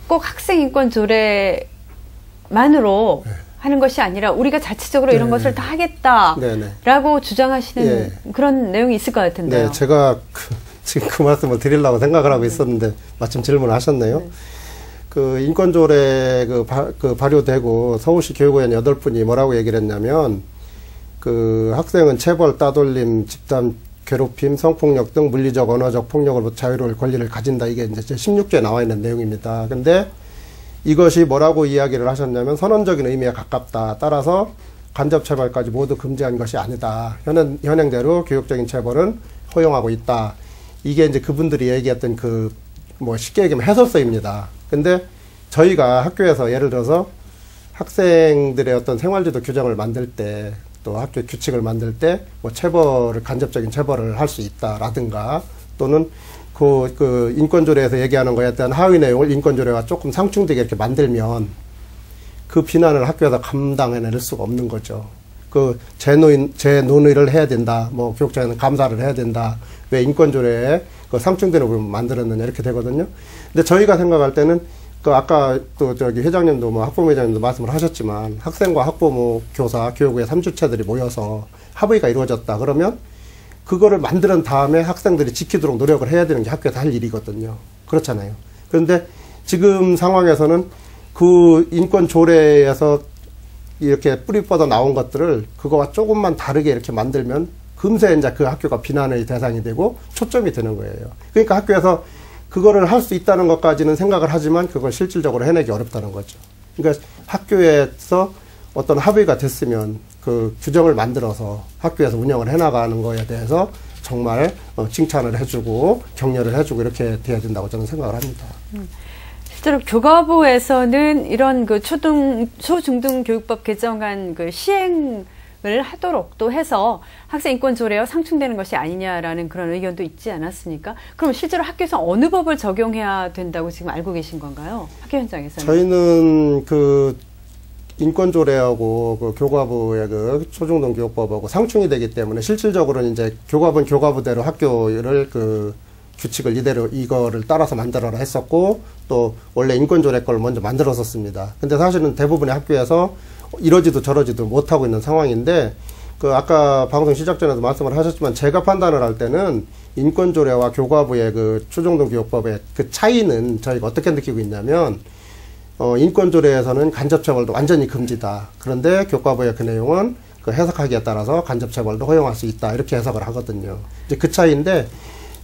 꼭 학생인권 조례만으로 하는 것이 아니라 우리가 자체적으로 이런 것을 다 하겠다라고 주장하시는 그런 내용이 있을 것 같은데요. 네, 제가 지금 그 말씀을 드리려고 생각을 하고 있었는데 마침 질문을 하셨네요. 그 인권조례 발효되고 서울시 교육위원 8분이 뭐라고 얘기를 했냐면 그 학생은 체벌, 따돌림, 집단 괴롭힘, 성폭력 등 물리적, 언어적 폭력으로 자유로울 권리를 가진다. 이게 이제 16조에 나와 있는 내용입니다. 근데 이것이 뭐라고 이야기를 하셨냐면 선언적인 의미에 가깝다. 따라서 간접 체벌까지 모두 금지한 것이 아니다. 현행대로 교육적인 체벌은 허용하고 있다. 이게 이제 그분들이 얘기했던 뭐 쉽게 얘기하면 해설서입니다. 근데 저희가 학교에서 예를 들어서 학생들의 어떤 생활지도 규정을 만들 때 또 학교 규칙을 만들 때 뭐 간접적인 체벌을 할 수 있다라든가 또는 그 인권조례에서 얘기하는 거에 대한 하위 내용을 인권조례와 조금 상충되게 이렇게 만들면 그 비난을 학교에서 감당해낼 수가 없는 거죠. 제 논의를 해야 된다. 뭐 교육청에는 감사를 해야 된다. 왜 인권조례에 그 상충되는 부분 만들었느냐 이렇게 되거든요. 근데 저희가 생각할 때는 아까 또 회장님도 뭐 학부모 회장님도 말씀을 하셨지만 학생과 학부모, 교사, 교육의 3주체들이 모여서 합의가 이루어졌다. 그러면 그거를 만든 다음에 학생들이 지키도록 노력을 해야 되는 게 학교에서 할 일이거든요. 그렇잖아요. 그런데 지금 상황에서는 그 인권 조례에서 이렇게 뿌리 뻗어 나온 것들을 그거와 조금만 다르게 이렇게 만들면 금세 이제 그 학교가 비난의 대상이 되고 초점이 되는 거예요. 그러니까 학교에서 그거를 할 수 있다는 것까지는 생각을 하지만 그걸 실질적으로 해내기 어렵다는 거죠. 그러니까 학교에서 어떤 합의가 됐으면 그 규정을 만들어서 학교에서 운영을 해나가는 거에 대해서 정말 칭찬을 해주고 격려를 해주고 이렇게 돼야 된다고 저는 생각을 합니다. 실제로 교과부에서는 이런 그 초중등 교육법 개정안 그 시행을 하도록 또 해서 학생 인권 조례와 상충되는 것이 아니냐라는 그런 의견도 있지 않았습니까? 그럼 실제로 학교에서 어느 법을 적용해야 된다고 지금 알고 계신 건가요? 학교 현장에서는? 저희는 그 인권조례하고 그 교과부의 그 초중등 교육법하고 상충이 되기 때문에 실질적으로는 이제 교과부는 교과부대로 학교를 그 규칙을 이거를 따라서 만들어라 했었고 또 원래 인권조례 걸 먼저 만들었었습니다. 근데 사실은 대부분의 학교에서 이러지도 저러지도 못하고 있는 상황인데 그 아까 방송 시작 전에도 말씀을 하셨지만 제가 판단을 할 때는 인권조례와 교과부의 그 초중등 교육법의 그 차이는 저희가 어떻게 느끼고 있냐면 인권조례에서는 간접처벌도 완전히 금지다. 그런데 교과부의 그 내용은 그 해석하기에 따라서 간접처벌도 허용할 수 있다. 이렇게 해석을 하거든요. 이제 그 차이인데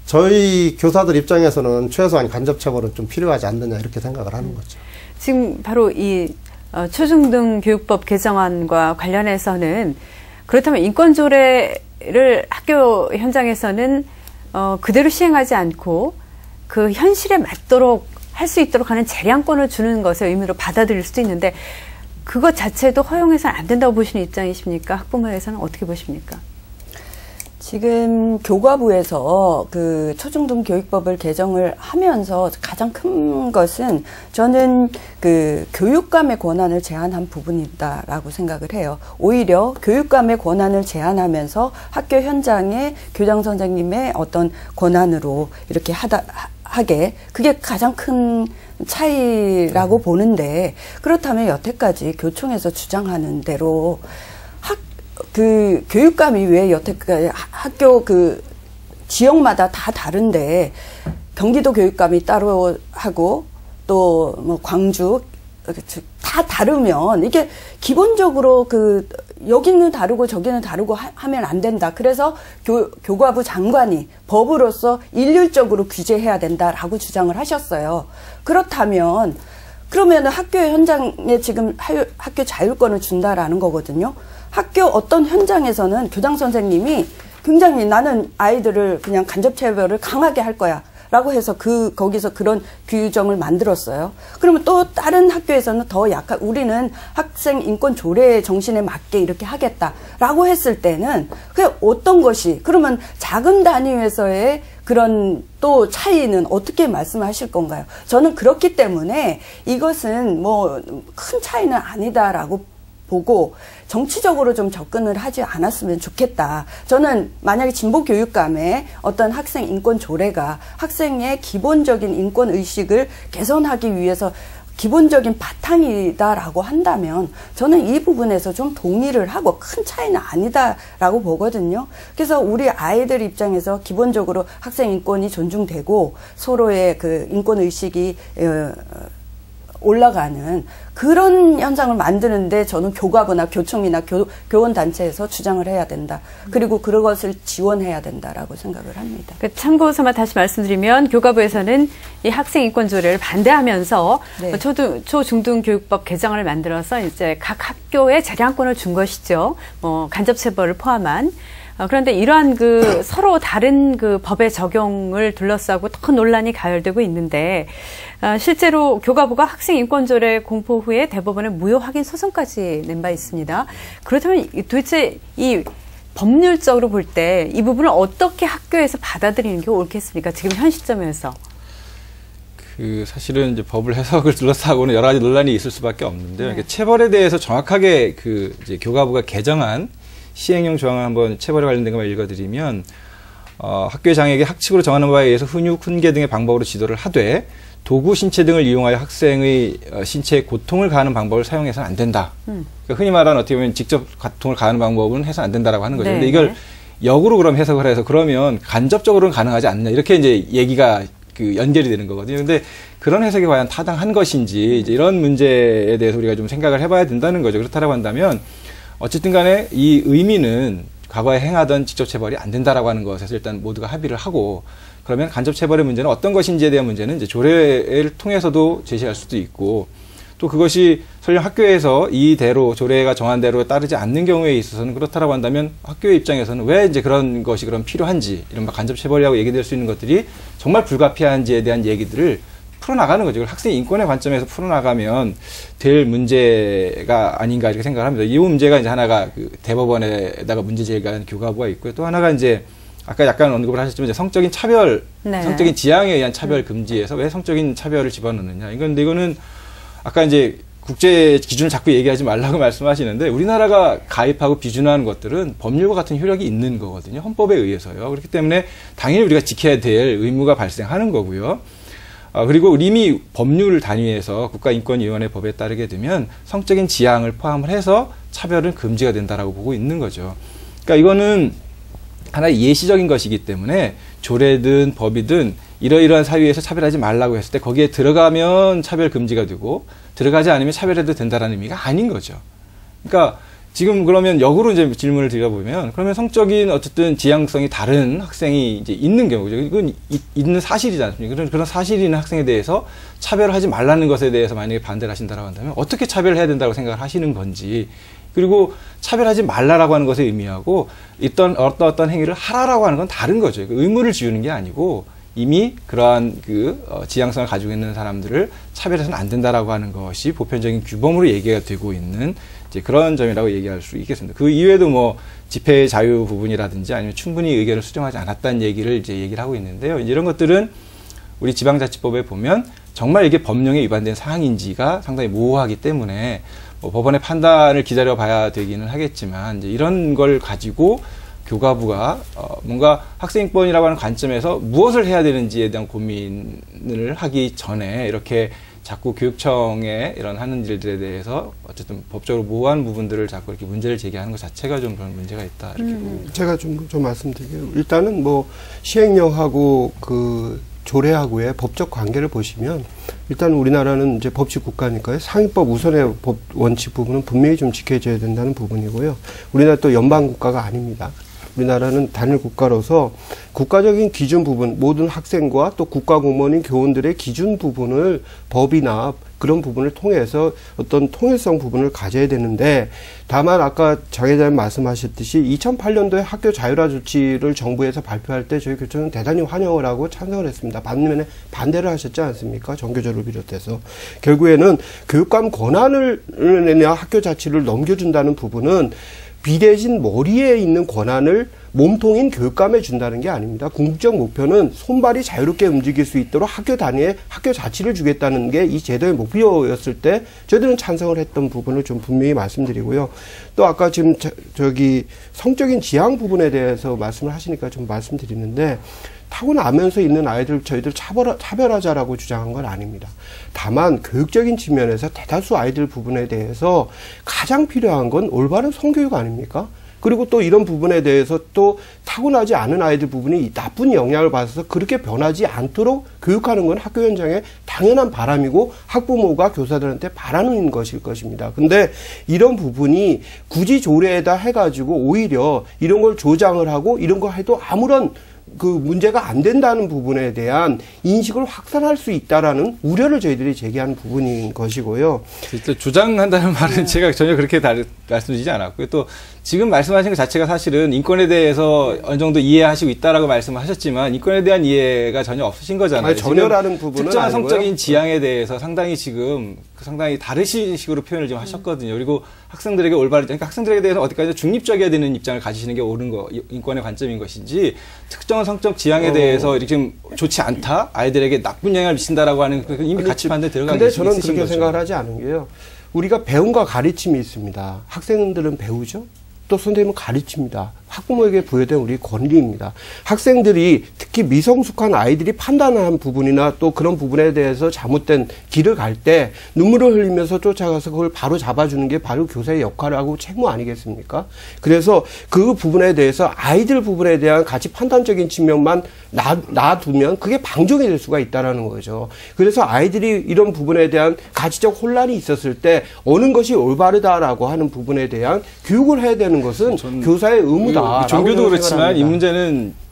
저희 교사들 입장에서는 최소한 간접처벌은 좀 필요하지 않느냐 이렇게 생각을 하는 거죠. 지금 바로 이 초중등 교육법 개정안과 관련해서는 그렇다면 인권조례를 학교 현장에서는 그대로 시행하지 않고 그 현실에 맞도록 할 수 있도록 하는 재량권을 주는 것의 의미로 받아들일 수도 있는데 그것 자체도 허용해서는 안 된다고 보시는 입장이십니까? 학부모에서는 어떻게 보십니까? 지금 교과부에서 그 초중등 교육법을 개정을 하면서 가장 큰 것은 저는 그 교육감의 권한을 제한한 부분이다라고 생각을 해요. 오히려 교육감의 권한을 제한하면서 학교 현장의 교장 선생님의 어떤 권한으로 이렇게 하게 그게 가장 큰 차이라고 보는데 그렇다면 여태까지 교총에서 주장하는 대로 그 교육감이 왜 여태까지 학교 그 지역마다 다 다른데 경기도 교육감이 따로 하고 또 뭐 광주 다 다르면 이게 기본적으로 그 여기는 다르고 저기는 다르고 하면 안 된다. 그래서 교과부 장관이 법으로서 일률적으로 규제해야 된다라고 주장을 하셨어요. 그렇다면 그러면 학교 현장에 지금 학교 자율권을 준다라는 거거든요. 학교 어떤 현장에서는 교장 선생님이 굉장히 나는 아이들을 그냥 간접체벌을 강하게 할 거야. 라고 해서 거기서 그런 규정을 만들었어요. 그러면 또 다른 학교에서는 더 약간 우리는 학생 인권 조례 정신에 맞게 이렇게 하겠다라고 했을 때는 그 어떤 것이 그러면 작은 단위에서의 그런 또 차이는 어떻게 말씀하실 건가요? 저는 그렇기 때문에 이것은 뭐 큰 차이는 아니다라고 보고 정치적으로 좀 접근을 하지 않았으면 좋겠다. 저는 만약에 진보 교육감의 어떤 학생 인권 조례가 학생의 기본적인 인권 의식을 개선하기 위해서 기본적인 바탕이다라고 한다면 저는 이 부분에서 좀 동의를 하고 큰 차이는 아니다라고 보거든요. 그래서 우리 아이들 입장에서 기본적으로 학생 인권이 존중되고 서로의 그 인권 의식이 올라가는 그런 현상을 만드는데 저는 교과부나 교총이나 교원단체에서 주장을 해야 된다. 그리고 그것을 지원해야 된다라고 생각을 합니다. 참고 삼아 다시 말씀드리면 교과부에서는 이 학생 인권 조례를 반대하면서 네. 초중등 교육법 개정을 만들어서 이제 각 학교에 재량권을 준 것이죠. 뭐 간접체벌을 포함한. 그런데 이러한 그 서로 다른 그 법의 적용을 둘러싸고 더 논란이 가열되고 있는데 실제로 교과부가 학생 인권조례 공포 후에 대법원에 무효 확인 소송까지 낸 바 있습니다. 그렇다면 도대체 이 법률적으로 볼 때 이 부분을 어떻게 학교에서 받아들이는 게 옳겠습니까? 지금 현 시점에서. 사실은 이제 법을 해석을 둘러싸고는 여러 가지 논란이 있을 수밖에 없는데요. 네. 체벌에 대해서 정확하게 이제 교과부가 개정한 시행령 조항을 한번 체벌에 관련된 것만 읽어드리면 학교의 장애에게 학칙으로 정하는 바에 의해서 훈육, 훈계 등의 방법으로 지도를 하되 도구, 신체 등을 이용하여 학생의 신체에 고통을 가하는 방법을 사용해서는 안 된다. 그러니까 흔히 말하는 어떻게 보면 직접 고통을 가하는 방법은 해서 안 된다라고 하는 거죠. 그런데 이걸 역으로 그럼 해석을 해서 그러면 간접적으로는 가능하지 않느냐 이렇게 이제 얘기가 그 연결이 되는 거거든요. 근데 그런 해석이 과연 타당한 것인지 이제 이런 문제에 대해서 우리가 좀 생각을 해봐야 된다는 거죠. 그렇다고 한다면 어쨌든 간에 이 의미는 과거에 행하던 직접 체벌이 안 된다라고 하는 것에서 일단 모두가 합의를 하고 그러면 간접 체벌의 문제는 어떤 것인지에 대한 문제는 이제 조례를 통해서도 제시할 수도 있고 또 그것이 설령 학교에서 이대로 조례가 정한 대로 따르지 않는 경우에 있어서는 그렇다라고 한다면 학교의 입장에서는 왜 이제 그런 것이 그럼 필요한지 이런 간접 체벌이라고 얘기될 수 있는 것들이 정말 불가피한지에 대한 얘기들을 풀어나가는 거죠. 학생 인권의 관점에서 풀어나가면 될 문제가 아닌가 이렇게 생각을 합니다. 이 문제가 이제 하나가 그 대법원에다가 문제 제기한 교과부가 있고요. 또 하나가 이제 아까 약간 언급을 하셨지만 이제 성적인 차별, 네. 성적인 지향에 의한 차별 금지에서 왜 성적인 차별을 집어넣느냐. 이거는 아까 이제 국제 기준을 자꾸 얘기하지 말라고 말씀하시는데 우리나라가 가입하고 비준하는 것들은 법률과 같은 효력이 있는 거거든요. 헌법에 의해서요. 그렇기 때문에 당연히 우리가 지켜야 될 의무가 발생하는 거고요. 그리고 이미 법률 단위에서 국가인권위원회 법에 따르게 되면 성적인 지향을 포함을 해서 차별은 금지가 된다라고 보고 있는 거죠. 그러니까 이거는 하나의 예시적인 것이기 때문에 조례든 법이든 이러이러한 사유에서 차별하지 말라고 했을 때 거기에 들어가면 차별 금지가 되고 들어가지 않으면 차별해도 된다라는 의미가 아닌 거죠. 그러니까 지금 그러면 역으로 이제 질문을 드려보면 그러면 성적인 어쨌든 지향성이 다른 학생이 이제 있는 경우죠. 이건 있는 사실이지 않습니까? 그런 사실이 있는 학생에 대해서 차별하지 말라는 것에 대해서 만약에 반대를 하신다고 한다면 어떻게 차별해야 된다고 생각을 하시는 건지 그리고 차별하지 말라라고 하는 것의 의미하고 어떤 행위를 하라라고 하는 건 다른 거죠. 의무를 지우는 게 아니고 이미 그러한 지향성을 가지고 있는 사람들을 차별해서는 안 된다라고 하는 것이 보편적인 규범으로 얘기가 되고 있는 이제 그런 점이라고 얘기할 수 있겠습니다. 그 이외에도 뭐 집회 자유 부분이라든지 아니면 충분히 의견을 수정하지 않았다는 얘기를 이제 얘기를 하고 있는데요. 이런 것들은 우리 지방자치법에 보면 정말 이게 법령에 위반된 사항인지가 상당히 모호하기 때문에 법원의 판단을 기다려 봐야 되기는 하겠지만 이제 이런 걸 가지고 교과부가 뭔가 학생인권이라고 하는 관점에서 무엇을 해야 되는지에 대한 고민을 하기 전에 이렇게 자꾸 교육청에 이런 하는 일들에 대해서 어쨌든 법적으로 모호한 부분들을 자꾸 이렇게 문제를 제기하는 것 자체가 좀 그런 문제가 있다 이렇게 보고 제가 좀 말씀드릴게요. 일단은 뭐 시행령하고 그 조례하고의 법적 관계를 보시면 일단 우리나라는 이제 법치 국가니까요. 상위법 우선의 법 원칙 부분은 분명히 좀 지켜져야 된다는 부분이고요. 우리나라 또 연방 국가가 아닙니다. 우리나라는 단일 국가로서 국가적인 기준 부분, 모든 학생과 또 국가 공무원인 교원들의 기준 부분을 법이나 그런 부분을 통해서 어떤 통일성 부분을 가져야 되는데 다만 아까 장 회장님 말씀하셨듯이 2008년도에 학교 자율화 조치를 정부에서 발표할 때 저희 교총은 대단히 환영을 하고 찬성을 했습니다. 반면에 반대를 하셨지 않습니까? 전교조를 비롯해서. 결국에는 교육감 권한을 내냐 학교 자치를 넘겨준다는 부분은 비대신 머리에 있는 권한을 몸통인 교육감에 준다는 게 아닙니다. 궁극적 목표는 손발이 자유롭게 움직일 수 있도록 학교 단위에 학교 자치를 주겠다는 게 이 제도의 목표였을 때 저희들은 찬성을 했던 부분을 좀 분명히 말씀드리고요. 또 아까 지금 저기 성적인 지향 부분에 대해서 말씀을 하시니까 좀 말씀드리는데 타고나면서 있는 아이들 저희들 차별하자라고 주장한 건 아닙니다. 다만 교육적인 측면에서 대다수 아이들 부분에 대해서 가장 필요한 건 올바른 성교육 아닙니까? 그리고 또 이런 부분에 대해서 또 타고나지 않은 아이들 부분이 나쁜 영향을 받아서 그렇게 변하지 않도록 교육하는 건 학교 현장에 당연한 바람이고 학부모가 교사들한테 바라는 것일 것입니다. 근데 이런 부분이 굳이 조례에다 해가지고 오히려 이런 걸 조장을 하고 이런 거 해도 아무런 그 문제가 안 된다는 부분에 대한 인식을 확산할 수 있다라는 우려를 저희들이 제기하는 부분인 것이고요. 주장한다는 말은 제가 전혀 그렇게 말씀드리지 않았고요. 또 지금 말씀하신 것 자체가 사실은 인권에 대해서 어느 정도 이해하시고 있다라고 말씀하셨지만 인권에 대한 이해가 전혀 없으신 거잖아요. 아니, 전혀라는 부분은 특정한 아니고요. 성적인 지향에 대해서 상당히 지금 상당히 다르신 식으로 표현을 좀 하셨거든요. 그리고 학생들에게 올바른, 그러니까 학생들에 대해서 어디까지 중립적이어야 되는 입장을 가지시는 게 옳은 거, 인권의 관점인 것인지 특정한 성적 지향에 대해서 이렇게 좀 좋지 않다, 아이들에게 나쁜 영향을 미친다라고 하는 이미 가치 판단에 들어가는 근데 저는 있으신 그렇게 거죠. 생각을 하지 않은 게요. 우리가 배움과 가르침이 있습니다. 학생들은 배우죠. 또 선생님은 가르칩니다. 학부모에게 부여된 우리 권리입니다. 학생들이 특히 미성숙한 아이들이 판단한 부분이나 또 그런 부분에 대해서 잘못된 길을 갈 때 눈물을 흘리면서 쫓아가서 그걸 바로 잡아주는 게 바로 교사의 역할하고 책무 아니겠습니까? 그래서 그 부분에 대해서 아이들 부분에 대한 가치 판단적인 측면만 놔두면 그게 방종이 될 수가 있다는 거죠. 그래서 아이들이 이런 부분에 대한 가치적 혼란이 있었을 때 어느 것이 올바르다라고 하는 부분에 대한 교육을 해야 되는 것은 교사의 의무다. 종교도 그렇지만 이 문제는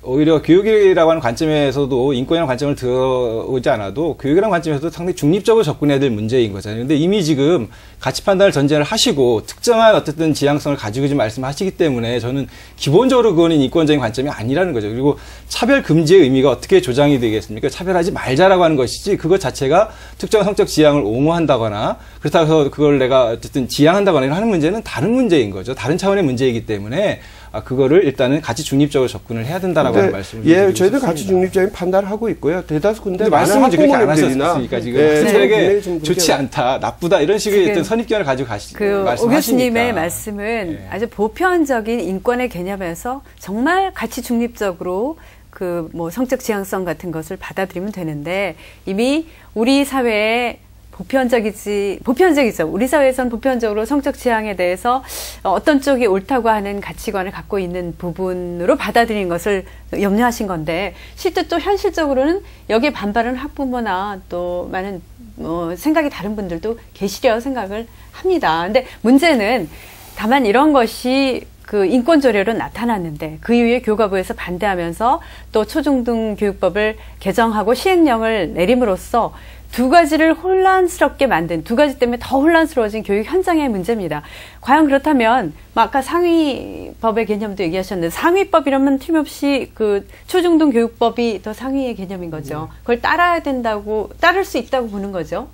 오히려 교육이라고 하는 관점에서도 인권이라는 관점을 들어오지 않아도 교육이라는 관점에서도 상당히 중립적으로 접근해야 될 문제인 거잖아요. 근데 이미 지금 가치 판단을 전제를 하시고 특정한 어쨌든 지향성을 가지고 지금 말씀하시기 때문에 저는 기본적으로 그거는 인권적인 관점이 아니라는 거죠. 그리고 차별 금지의 의미가 어떻게 조장이 되겠습니까? 차별하지 말자라고 하는 것이지 그것 자체가 특정 성적 지향을 옹호한다거나 그렇다고 해서 그걸 내가 어쨌든 지향한다거나 하는 문제는 다른 문제인 거죠. 다른 차원의 문제이기 때문에 그거를 일단은 가치 중립적으로 접근을 해야 된다라고 하는 말씀을 드리고 싶습니다. 저희도 가치 중립적인 판단을 하고 있고요. 대다수 근데 말씀은 그렇게 안 하셨으니까 지금 학생들에게 좋지 않다, 나쁘다 이런 식의 어떤 선입견을 가지고 말씀하시니까. 오 교수님의 말씀은 아주 보편적인 인권의 개념에서 정말 가치 중립적으로 그 뭐 성적 지향성 같은 것을 받아들이면 되는데 이미 우리 사회에 보편적이죠. 우리 사회에서는 보편적으로 성적 지향에 대해서 어떤 쪽이 옳다고 하는 가치관을 갖고 있는 부분으로 받아들이는 것을 염려하신 건데 실제 또 현실적으로는 여기에 반발하는 학부모나 또 많은 생각이 다른 분들도 계시려 생각을 합니다. 근데 문제는 다만 이런 것이 그 인권조례로 나타났는데 그 이후에 교과부에서 반대하면서 또 초중등 교육법을 개정하고 시행령을 내림으로써 두 가지를 혼란스럽게 만든, 두 가지 때문에 더 혼란스러워진 교육 현장의 문제입니다. 과연 그렇다면, 아까 상위법의 개념도 얘기하셨는데, 상위법 이러면 틀림없이 그 초중등 교육법이 더 상위의 개념인 거죠. 그걸 따라야 된다고, 따를 수 있다고 보는 거죠.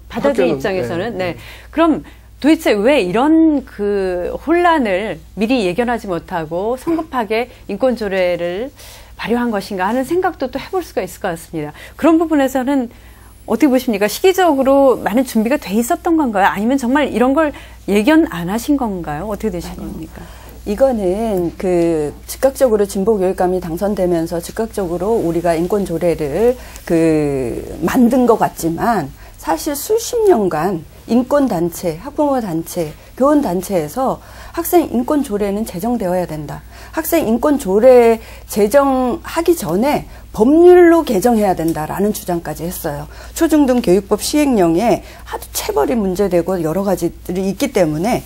받아들인 입장에서는. 네. 그럼 도대체 왜 이런 그 혼란을 미리 예견하지 못하고 성급하게 인권조례를 발효한 것인가 하는 생각도 또 해볼 수가 있을 것 같습니다. 그런 부분에서는 어떻게 보십니까? 시기적으로 많은 준비가 돼 있었던 건가요? 아니면 정말 이런 걸 예견 안 하신 건가요? 어떻게 되신 겁니까? 이거는 그 즉각적으로 진보 교육감이 당선되면서 즉각적으로 우리가 인권 조례를 그 만든 것 같지만 사실 수십 년간 인권 단체, 학부모 단체, 교원 단체에서 학생 인권 조례는 제정되어야 된다. 학생 인권 조례 제정하기 전에 법률로 개정해야 된다라는 주장까지 했어요. 초중등 교육법 시행령에 하도 체벌이 문제되고 여러 가지들이 있기 때문에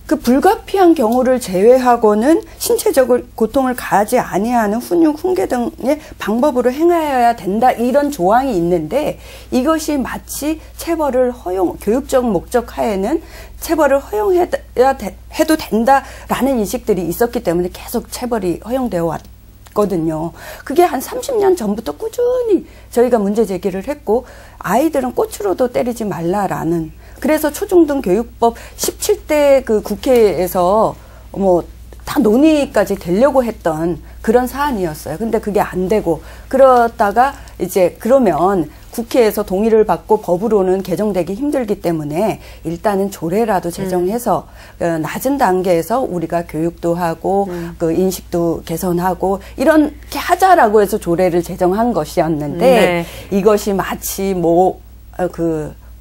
그 불가피한 경우를 제외하고는 신체적 고통을 가하지 아니하는 훈육, 훈계 등의 방법으로 행하여야 된다 이런 조항이 있는데 이것이 마치 체벌을 교육적 목적 하에는 체벌을 해도 된다라는 인식들이 있었기 때문에 계속 체벌이 허용되어 왔거든요. 그게 한 30년 전부터 꾸준히 저희가 문제 제기를 했고 아이들은 꽃으로도 때리지 말라라는 그래서 초중등 교육법 17대 그 국회에서 다 논의까지 되려고 했던 그런 사안이었어요. 근데 그게 안 되고 그러다가 이제 그러면 국회에서 동의를 받고 법으로는 개정되기 힘들기 때문에 일단은 조례라도 제정해서 낮은 단계에서 우리가 교육도 하고 그 인식도 개선하고 이렇게 하자라고 해서 조례를 제정한 것이었는데 이것이 마치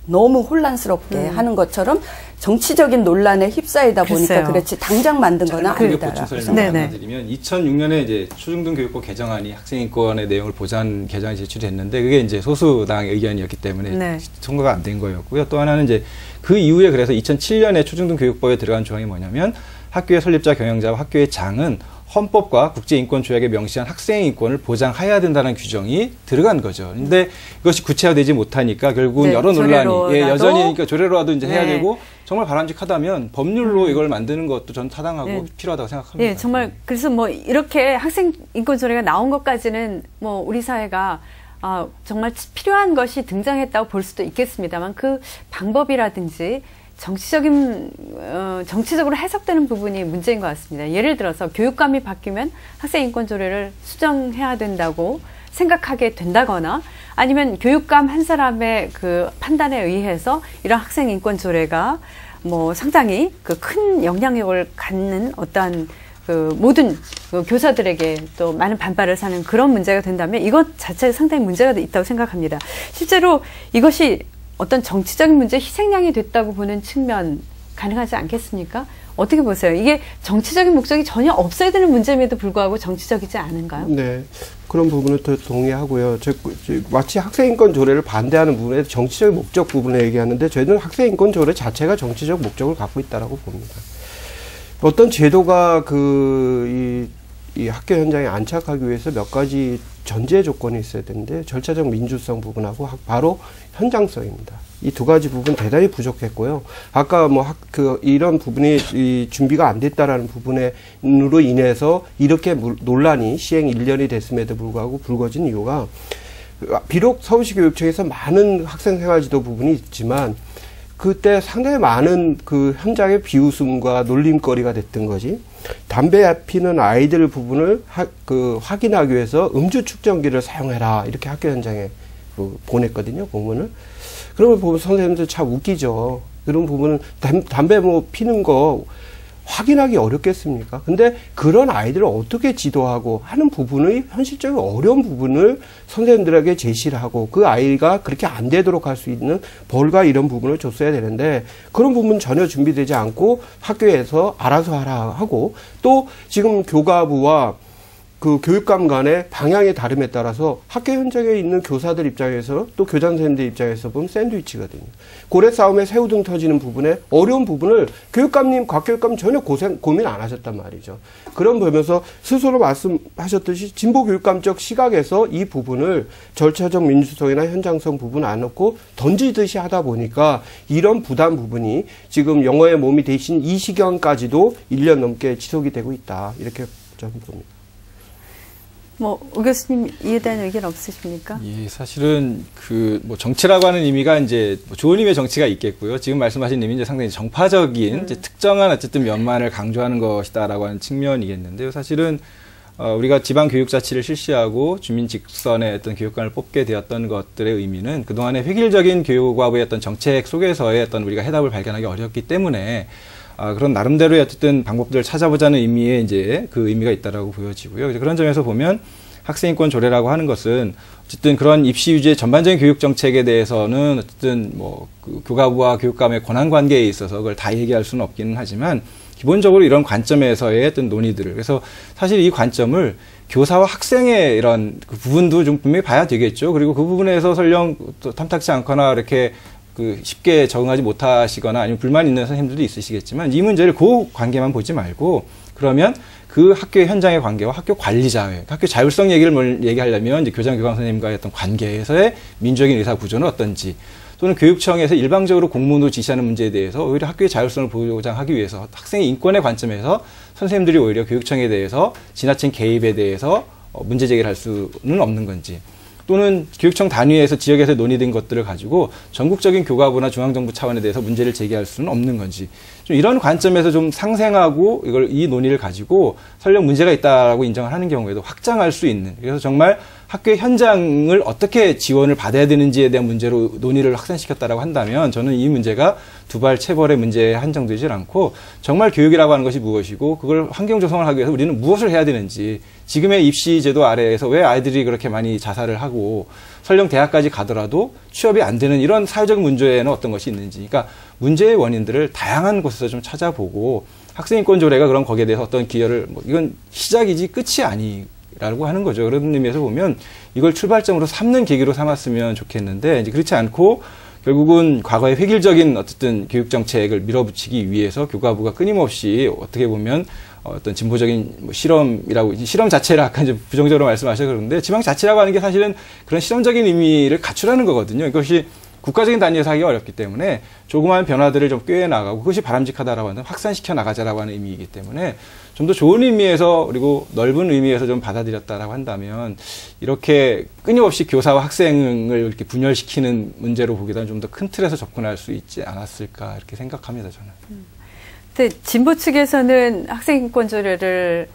너무 혼란스럽게 하는 것처럼 정치적인 논란에 휩싸이다 보니까 그렇지 당장 만든 건 아니다라고 말씀드리면 2006년에 이제 초중등 교육법 개정안이 학생인권의 내용을 보장한 개정안이 제출됐는데 그게 이제 소수당의 의견이었기 때문에 통과가 안 된 거였고요. 또 하나는 이제 그 이후에 그래서 2007년에 초중등 교육법에 들어간 조항이 뭐냐면 학교의 설립자 경영자와 학교의 장은 헌법과 국제인권조약에 명시한 학생의 인권을 보장해야 된다는 규정이 들어간 거죠. 근데 이것이 구체화되지 못하니까 결국은 여러 논란이 여전히 그러니까 조례로라도 이제 해야 되고 정말 바람직하다면 법률로 이걸 만드는 것도 저는 타당하고 필요하다고 생각합니다. 네, 정말 그래서 이렇게 학생 인권 조례가 나온 것까지는 우리 사회가 정말 필요한 것이 등장했다고 볼 수도 있겠습니다만 그 방법이라든지 정치적으로 해석되는 부분이 문제인 것 같습니다. 예를 들어서 교육감이 바뀌면 학생 인권 조례를 수정해야 된다고 생각하게 된다거나 아니면 교육감 한 사람의 그 판단에 의해서 이런 학생 인권 조례가 상당히 그 큰 영향력을 갖는 어떠한 그 모든 그 교사들에게 또 많은 반발을 사는 그런 문제가 된다면 이것 자체가 상당히 문제가 있다고 생각합니다. 실제로 이것이 어떤 정치적인 문제 희생양이 됐다고 보는 측면 가능하지 않겠습니까? 어떻게 보세요? 이게 정치적인 목적이 전혀 없어야 되는 문제임에도 불구하고 정치적이지 않은가요? 네. 그런 부분은 더 동의하고요. 마치 학생인권 조례를 반대하는 부분에 정치적 목적 부분을 얘기하는데 저희는 학생인권 조례 자체가 정치적 목적을 갖고 있다고 봅니다. 어떤 제도가 이 학교 현장에 안착하기 위해서 몇 가지 전제 조건이 있어야 되는데 절차적 민주성 부분하고 바로 현장성입니다. 이 두 가지 부분 대단히 부족했고요. 아까 이런 부분이 준비가 안 됐다라는 부분으로 인해서 이렇게 논란이 시행 1년이 됐음에도 불구하고 불거진 이유가 비록 서울시 교육청에서 많은 학생생활지도 부분이 있지만 그때 상당히 많은 그 현장의 비웃음과 놀림거리가 됐던 거지. 담배 피는 아이들 부분을 확인하기 위해서 음주 측정기를 사용해라 이렇게 학교 현장에 보냈거든요. 공문을. 그러면 보면 선생님들 참 웃기죠. 그런 부분은 담배 피는 거 확인하기 어렵겠습니까? 근데 그런 아이들을 어떻게 지도하고 하는 부분의 현실적인 어려운 부분을 선생님들에게 제시를 하고 그 아이가 그렇게 안 되도록 할 수 있는 벌과 이런 부분을 줬어야 되는데 그런 부분 전혀 준비되지 않고 학교에서 알아서 하라 하고 또 지금 교가부와 그 교육감 간의 방향의 다름에 따라서 학교 현장에 있는 교사들 입장에서 또 교장 선생님들 입장에서 보면 샌드위치거든요. 고래 싸움에 새우등 터지는 부분에 어려운 부분을 교육감님, 곽교육감 전혀 고민 안 하셨단 말이죠. 그런 보면서 스스로 말씀하셨듯이 진보 교육감적 시각에서 이 부분을 절차적 민주성이나 현장성 부분 안 넣고 던지듯이 하다 보니까 이런 부담 부분이 지금 영어의 몸이 되신 이 시간까지도 1년 넘게 지속이 되고 있다. 이렇게 저는 봅니다. 오 교수님 이에 대한 의견 없으십니까? 예, 사실은 정치라고 하는 의미가 이제 좋은 의미의 정치가 있겠고요. 지금 말씀하신 의미 이제 상당히 정파적인 이제 특정한 어쨌든 면만을 강조하는 것이다라고 하는 측면이겠는데요. 사실은 우리가 지방 교육자치를 실시하고 주민 직선의 어떤 교육관을 뽑게 되었던 것들의 의미는 그동안의 획일적인 교육과의 어떤 정책 속에서의 어떤 우리가 해답을 발견하기 어렵기 때문에 그런 나름대로의 어쨌든 방법들을 찾아보자는 의미의 이제 그 의미가 있다라고 보여지고요. 그런 점에서 보면 학생인권 조례라고 하는 것은 어쨌든 그런 입시 유지의 전반적인 교육 정책에 대해서는 어쨌든 그 교가부와 교육감의 권한 관계에 있어서 그걸 다 얘기할 수는 없기는 하지만 기본적으로 이런 관점에서의 어떤 논의들을 그래서 사실 이 관점을 교사와 학생의 이런 그 부분도 좀 분명히 봐야 되겠죠. 그리고 그 부분에서 설령 또 탐탁지 않거나 이렇게 쉽게 적응하지 못하시거나 아니면 불만 있는 선생님들도 있으시겠지만 이 문제를 그 관계만 보지 말고 그러면 그 학교의 현장의 관계와 학교 관리자의 학교 자율성 얘기를 얘기하려면 이제 교장 교감 선생님과의 어떤 관계에서의 민주적인 의사 구조는 어떤지 또는 교육청에서 일방적으로 공문으로 지시하는 문제에 대해서 오히려 학교의 자율성을 보장하기 위해서 학생의 인권의 관점에서 선생님들이 오히려 교육청에 대해서 지나친 개입에 대해서 문제 제기를 할 수는 없는 건지 또는 교육청 단위에서 지역에서 논의된 것들을 가지고 전국적인 교가부나 중앙정부 차원에 대해서 문제를 제기할 수는 없는 건지 좀 이런 관점에서 좀 상생하고 이 논의를 가지고 설령 문제가 있다라고 인정을 하는 경우에도 확장할 수 있는 그래서 정말 학교의 현장을 어떻게 지원을 받아야 되는지에 대한 문제로 논의를 확산시켰다라고 한다면 저는 이 문제가 두발 체벌의 문제에 한정되지 않고 정말 교육이라고 하는 것이 무엇이고 그걸 환경 조성을 하기 위해서 우리는 무엇을 해야 되는지 지금의 입시 제도 아래에서 왜 아이들이 그렇게 많이 자살을 하고 설령 대학까지 가더라도 취업이 안 되는 이런 사회적 문제에는 어떤 것이 있는지 그러니까 문제의 원인들을 다양한 곳에서 좀 찾아보고 학생인권 조례가 그런 거기에 대해서 어떤 기여를 이건 시작이지 끝이 아니라고 하는 거죠. 그런 의미에서 보면 이걸 출발점으로 삼는 계기로 삼았으면 좋겠는데 이제 그렇지 않고 결국은 과거의 획일적인 어쨌든 교육 정책을 밀어붙이기 위해서 교가부가 끊임없이 어떻게 보면 어떤 진보적인 실험이라고 실험 자체를 아까 이제 부정적으로 말씀하셔서 그러는데 지방 자치라고 하는 게 사실은 그런 실험적인 의미를 갖추라는 거거든요. 이것이 국가적인 단위에서 하기가 어렵기 때문에 조그마한 변화들을 좀 꾀해 나가고 그것이 바람직하다라고 하는 확산시켜 나가자라고 하는 의미이기 때문에 좀 더 좋은 의미에서 그리고 넓은 의미에서 좀 받아들였다라고 한다면 이렇게 끊임없이 교사와 학생을 이렇게 분열시키는 문제로 보기보다는 좀 더 큰 틀에서 접근할 수 있지 않았을까 이렇게 생각합니다 저는. 근데 진보 측에서는 학생인권 조례를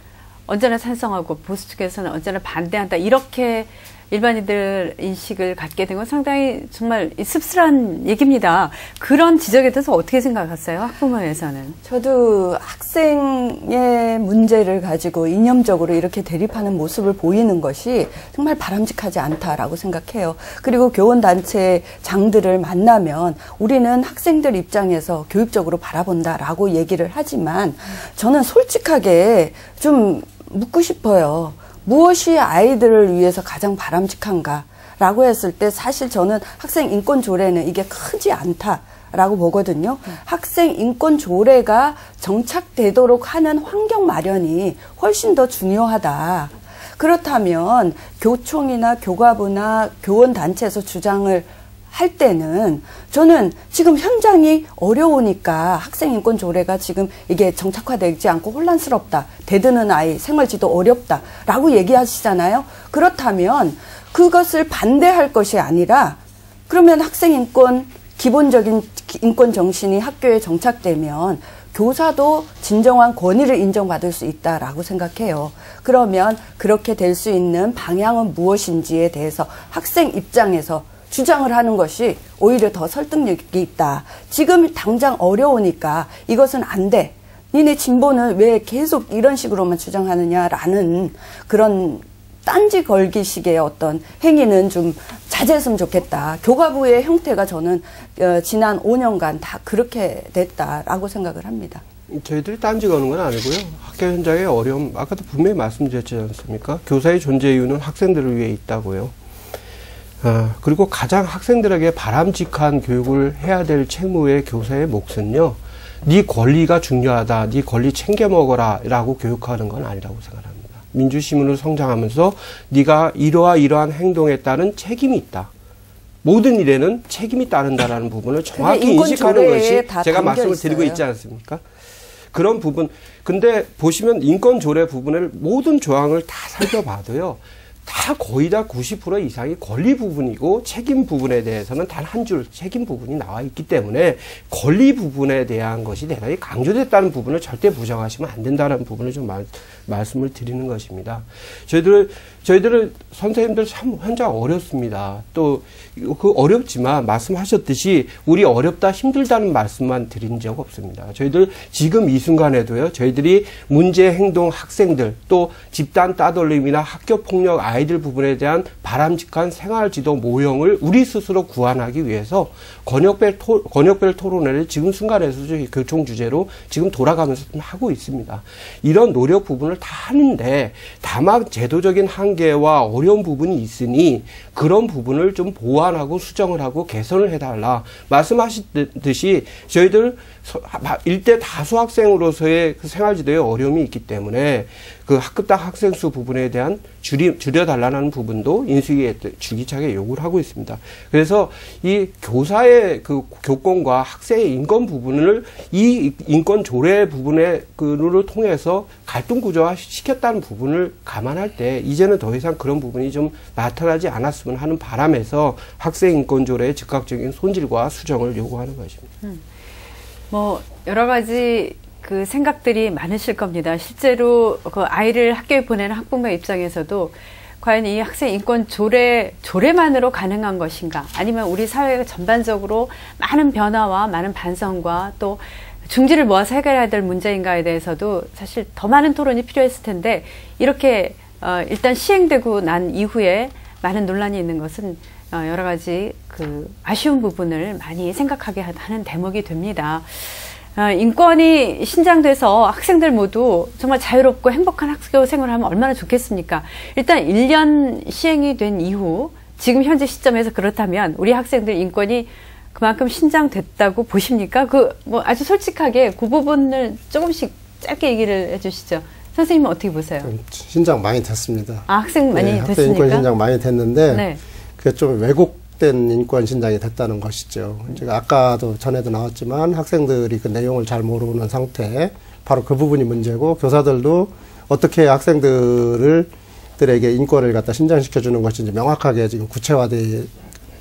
언제나 찬성하고 보수 측에서는 언제나 반대한다 이렇게 일반인들 인식을 갖게 된 건 상당히 정말 씁쓸한 얘기입니다. 그런 지적에 대해서 어떻게 생각하세요? 학부모에서는? 저도 학생의 문제를 가지고 이념적으로 이렇게 대립하는 모습을 보이는 것이 정말 바람직하지 않다라고 생각해요. 그리고 교원단체 장들을 만나면 우리는 학생들 입장에서 교육적으로 바라본다라고 얘기를 하지만 저는 솔직하게 좀 묻고 싶어요. 무엇이 아이들을 위해서 가장 바람직한가라고 했을 때 사실 저는 학생 인권 조례는 이게 크지 않다라고 보거든요. 학생 인권 조례가 정착되도록 하는 환경 마련이 훨씬 더 중요하다. 그렇다면 교총이나 교가부나 교원단체에서 주장을 할 때는 저는 지금 현장이 어려우니까 학생인권 조례가 지금 이게 정착화되지 않고 혼란스럽다. 대드는 아이, 생활지도 어렵다라고 얘기하시잖아요. 그렇다면 그것을 반대할 것이 아니라 그러면 학생인권, 기본적인 인권 정신이 학교에 정착되면 교사도 진정한 권위를 인정받을 수 있다라고 생각해요. 그러면 그렇게 될 수 있는 방향은 무엇인지에 대해서 학생 입장에서 주장을 하는 것이 오히려 더 설득력이 있다. 지금 당장 어려우니까 이것은 안 돼. 니네 진보는 왜 계속 이런 식으로만 주장하느냐라는 그런 딴지 걸기식의 어떤 행위는 좀 자제했으면 좋겠다. 교가부의 형태가 저는 지난 5년간 다 그렇게 됐다라고 생각을 합니다. 저희들이 딴지 거는 건 아니고요. 학교 현장의 어려움, 아까도 분명히 말씀드렸지 않습니까? 교사의 존재 이유는 학생들을 위해 있다고요. 그리고 가장 학생들에게 바람직한 교육을 해야 될 책무의 교사의 몫은요, 네 권리가 중요하다, 네 권리 챙겨 먹어라 라고 교육하는 건 아니라고 생각합니다. 민주시민으로 성장하면서 네가 이러한 행동에 따른 책임이 있다. 모든 일에는 책임이 따른다라는 부분을 정확히 인식하는 것이 제가 말씀을 드리고 있지 않습니까? 그런 부분. 근데 보시면 인권조례 부분을 모든 조항을 다 살펴봐도요, 다 거의 다 90% 이상이 권리 부분이고 책임 부분에 대해서는 단 한 줄 책임 부분이 나와 있기 때문에 권리 부분에 대한 것이 대단히 강조됐다는 부분을 절대 부정하시면 안 된다는 부분을 좀 말씀을 드리는 것입니다. 저희들은 선생님들 참 현장 어렵습니다. 또 그 어렵지만 말씀하셨듯이 우리 어렵다 힘들다는 말씀만 드린 적 없습니다. 저희들 지금 이 순간에도요, 저희들이 문제 행동 학생들 또 집단 따돌림이나 학교 폭력 아이들 부분에 대한 바람직한 생활지도 모형을 우리 스스로 구안하기 위해서 권역별 토론회를 지금 순간에서도 교총 주제로 지금 돌아가면서 하고 있습니다. 이런 노력 부분을 다 하는데 다만 제도적인 한계와 어려운 부분이 있으니 그런 부분을 좀 보완하고 수정을 하고 개선을 해달라. 말씀하셨듯이 저희들 일대 다수 학생으로서의 그 생활지도에 어려움이 있기 때문에 그 학급당 학생 수 부분에 대한 줄여달라는 부분도 인수위에 줄기차게 요구를 하고 있습니다. 그래서 이 교사의 그 교권과 학생의 인권 부분을 이 인권 조례 부분의 그를 통해서 갈등 구조화 시켰다는 부분을 감안할 때 이제는 더 이상 그런 부분이 좀 나타나지 않았으면 하는 바람에서 학생 인권 조례의 즉각적인 손질과 수정을 요구하는 것입니다. 뭐 여러 가지 그 생각들이 많으실 겁니다. 실제로 그 아이를 학교에 보내는 학부모 입장에서도 과연 이 학생 인권 조례만으로 가능한 것인가? 아니면 우리 사회가 전반적으로 많은 변화와 많은 반성과 또 중지를 모아서 해결해야 될 문제인가에 대해서도 사실 더 많은 토론이 필요했을 텐데 이렇게 일단 시행되고 난 이후에 많은 논란이 있는 것은 여러 가지 그 아쉬운 부분을 많이 생각하게 하는 대목이 됩니다. 인권이 신장돼서 학생들 모두 정말 자유롭고 행복한 학교 생활을 하면 얼마나 좋겠습니까? 일단 1년 시행이 된 이후 지금 현재 시점에서 그렇다면 우리 학생들 인권이 그만큼 신장됐다고 보십니까? 뭐 아주 솔직하게 그 부분을 조금씩 짧게 얘기를 해주시죠. 선생님은 어떻게 보세요? 신장 많이 됐습니다. 학생 많이 됐습니까? 학생 인권 신장 많이 됐는데 네. 그게 좀 왜곡된 인권 신장이 됐다는 것이죠. 제가 아까도 전에도 나왔지만 학생들이 그 내용을 잘 모르는 상태, 바로 그 부분이 문제고 교사들도 어떻게 학생들에게 인권을 갖다 신장시켜 주는 것인지 명확하게 지금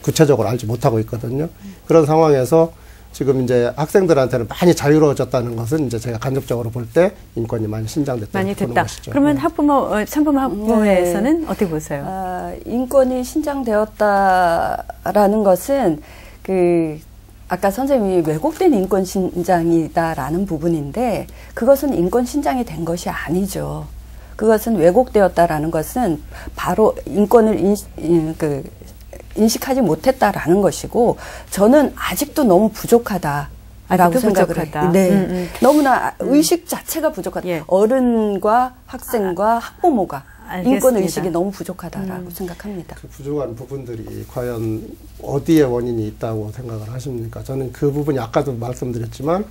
구체적으로 알지 못하고 있거든요. 그런 상황에서 지금 이제 학생들한테는 많이 자유로워졌다는 것은 이제 제가 간접적으로 볼 때 인권이 많이 신장됐다. 많이 됐다. 그러면 학부모, 참부모 학부모에서는 네. 어떻게 보세요? 인권이 신장되었다라는 것은 아까 선생님이 왜곡된 인권 신장이다라는 부분인데 그것은 인권 신장이 된 것이 아니죠. 그것은 왜곡되었다라는 것은 바로 인권을 인식하지 못했다라는 것이고 저는 아직도 너무 부족하다라고 생각을 해요. 네, 너무나 의식 자체가 부족하다. 예. 어른과 학생과 학부모가 인권 의식이 너무 부족하다라고 생각합니다. 그 부족한 부분들이 과연 어디에 원인이 있다고 생각을 하십니까? 저는 그 부분이 아까도 말씀드렸지만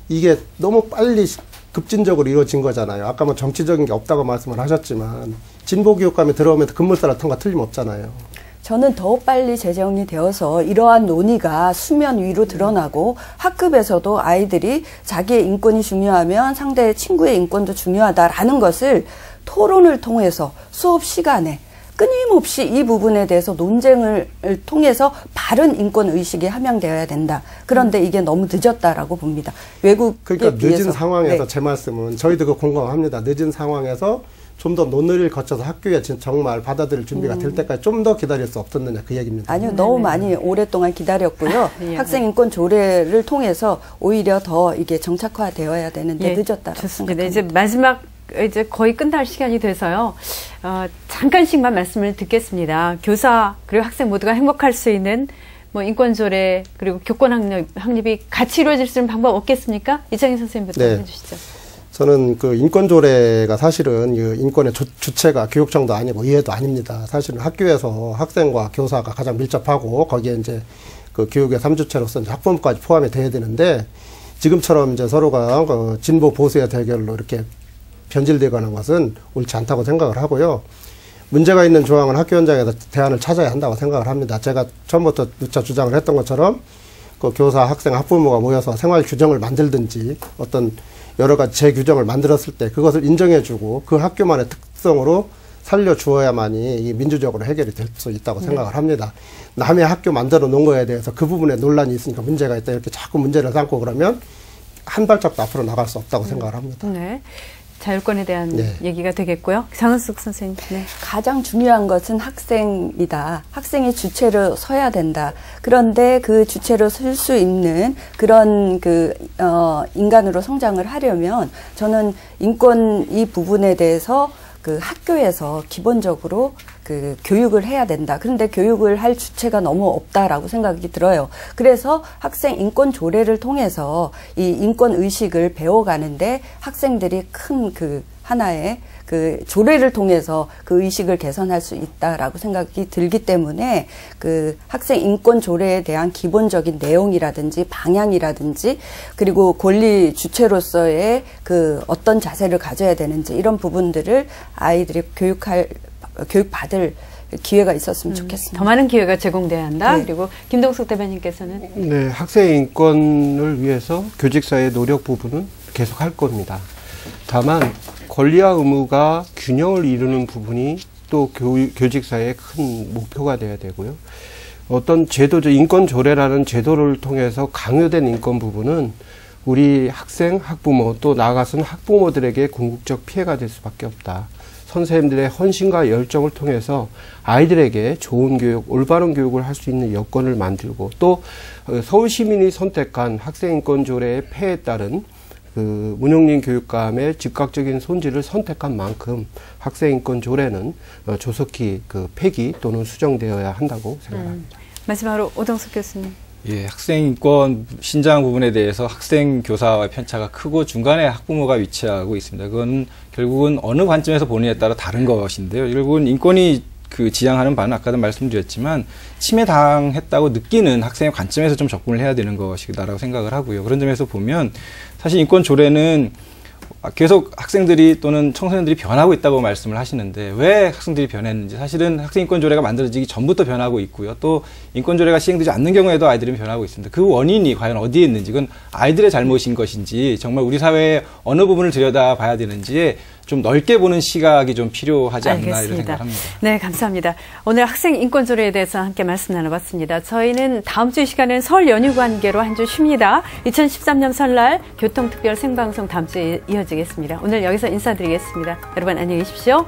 이게 너무 빨리 급진적으로 이루어진 거잖아요. 아까 뭐 정치적인 게 없다고 말씀을 하셨지만 진보 교육감이 들어오면 급물살을 턴 거 틀림없잖아요. 저는 더 빨리 재정리되어서 이러한 논의가 수면 위로 드러나고 학급에서도 아이들이 자기의 인권이 중요하면 상대의 친구의 인권도 중요하다라는 것을 토론을 통해서 수업 시간에 끊임없이 이 부분에 대해서 논쟁을 통해서 바른 인권 의식이 함양되어야 된다. 그런데 이게 너무 늦었다라고 봅니다. 외국에 그러니까 비해서. 늦은 상황에서 네. 제 말씀은 저희도 그 공감합니다. 늦은 상황에서 좀 더 논의를 거쳐서 학교에 정말 받아들일 준비가 될 때까지 좀 더 기다릴 수 없었느냐 그 얘기입니다. 아니요. 너무 많이 오랫동안 기다렸고요. 학생인권 조례를 통해서 오히려 더 이게 정착화되어야 되는데 늦었다라고 좋습니다. 생각합니다. 이제 마지막 이제 거의 끝날 시간이 돼서요. 잠깐씩만 말씀을 듣겠습니다. 교사 그리고 학생 모두가 행복할 수 있는 뭐 인권조례 그리고 교권 확립이 같이 이루어질 수 있는 방법 없겠습니까? 이창희 선생님부터 네. 해주시죠. 저는 그 인권조례가 사실은 그 인권의 주체가 교육청도 아니고 의회도 아닙니다. 사실은 학교에서 학생과 교사가 가장 밀접하고 거기에 이제 그 교육의 3주체로서 이제 학부모까지 포함이 돼야 되는데 지금처럼 이제 서로가 그 진보 보수의 대결로 이렇게 변질되거나 하는 것은 옳지 않다고 생각을 하고요. 문제가 있는 조항은 학교 현장에서 대안을 찾아야 한다고 생각을 합니다. 제가 처음부터 누차 주장을 했던 것처럼 그 교사, 학생, 학부모가 모여서 생활 규정을 만들든지 어떤 여러 가지 재규정을 만들었을 때 그것을 인정해주고 그 학교만의 특성으로 살려주어야만이 이 민주적으로 해결이 될 수 있다고 생각을 합니다. 남의 학교 만들어 놓은 거에 대해서 그 부분에 논란이 있으니까 문제가 있다 이렇게 자꾸 문제를 삼고 그러면 한 발짝도 앞으로 나갈 수 없다고 생각을 합니다. 네. 자율권에 대한 얘기가 되겠고요. 장은숙 선생님. 네. 가장 중요한 것은 학생이다. 학생이 주체로 서야 된다. 그런데 그 주체로 설 수 있는 그런 인간으로 성장을 하려면 저는 인권 이 부분에 대해서 그 학교에서 기본적으로 그 교육을 해야 된다. 그런데 교육을 할 주체가 너무 없다라고 생각이 들어요. 그래서 학생 인권 조례를 통해서 이 인권 의식을 배워가는데 학생들이 큰 그 하나의 그 조례를 통해서 그 의식을 개선할 수 있다라고 생각이 들기 때문에 그 학생 인권 조례에 대한 기본적인 내용이라든지 방향이라든지 그리고 권리 주체로서의 그 어떤 자세를 가져야 되는지 이런 부분들을 아이들이 교육받을 기회가 있었으면 좋겠습니다. 더 많은 기회가 제공돼야 한다. 네. 그리고 김동숙 대변인께서는 네, 학생 인권을 위해서 교직사의 노력 부분은 계속 할 겁니다. 다만 권리와 의무가 균형을 이루는 부분이 또 교직사의 큰 목표가 돼야 되고요. 어떤 제도적 인권조례라는 제도를 통해서 강요된 인권 부분은 우리 학생, 학부모 또 나아가서는 학부모들에게 궁극적 피해가 될 수밖에 없다. 선생님들의 헌신과 열정을 통해서 아이들에게 좋은 교육, 올바른 교육을 할 수 있는 여건을 만들고 또 서울시민이 선택한 학생인권조례의 폐해에 따른 그 문용린 교육감의 즉각적인 손질을 선택한 만큼 학생인권조례는 조속히 그 폐기 또는 수정되어야 한다고 생각합니다. 마지막으로 오동숙 교수님. 예, 학생인권 신장 부분에 대해서 학생 교사와의 편차가 크고 중간에 학부모가 위치하고 있습니다. 그건 결국은 어느 관점에서 보느냐에 따라 다른 것인데요. 결국은 인권이 그 지향하는 바는 아까도 말씀드렸지만 침해당했다고 느끼는 학생의 관점에서 좀 접근을 해야 되는 것이다라고 생각을 하고요. 그런 점에서 보면 사실 인권 조례는 계속 학생들이 또는 청소년들이 변하고 있다고 말씀을 하시는데 왜 학생들이 변했는지 사실은 학생인권조례가 만들어지기 전부터 변하고 있고요. 또 인권조례가 시행되지 않는 경우에도 아이들은 변하고 있습니다. 그 원인이 과연 어디에 있는지 그건 아이들의 잘못인 것인지 정말 우리 사회의 어느 부분을 들여다봐야 되는지에 좀 넓게 보는 시각이 좀 필요하지 않나 이런 알겠습니다. 생각합니다. 네, 감사합니다. 오늘 학생 인권조례에 대해서 함께 말씀 나눠봤습니다. 저희는 다음 주 이 시간은 설 연휴 관계로 한 주 쉽니다. 2013년 설날 교통특별 생방송 다음 주에 이어지겠습니다. 오늘 여기서 인사드리겠습니다. 여러분 안녕히 계십시오.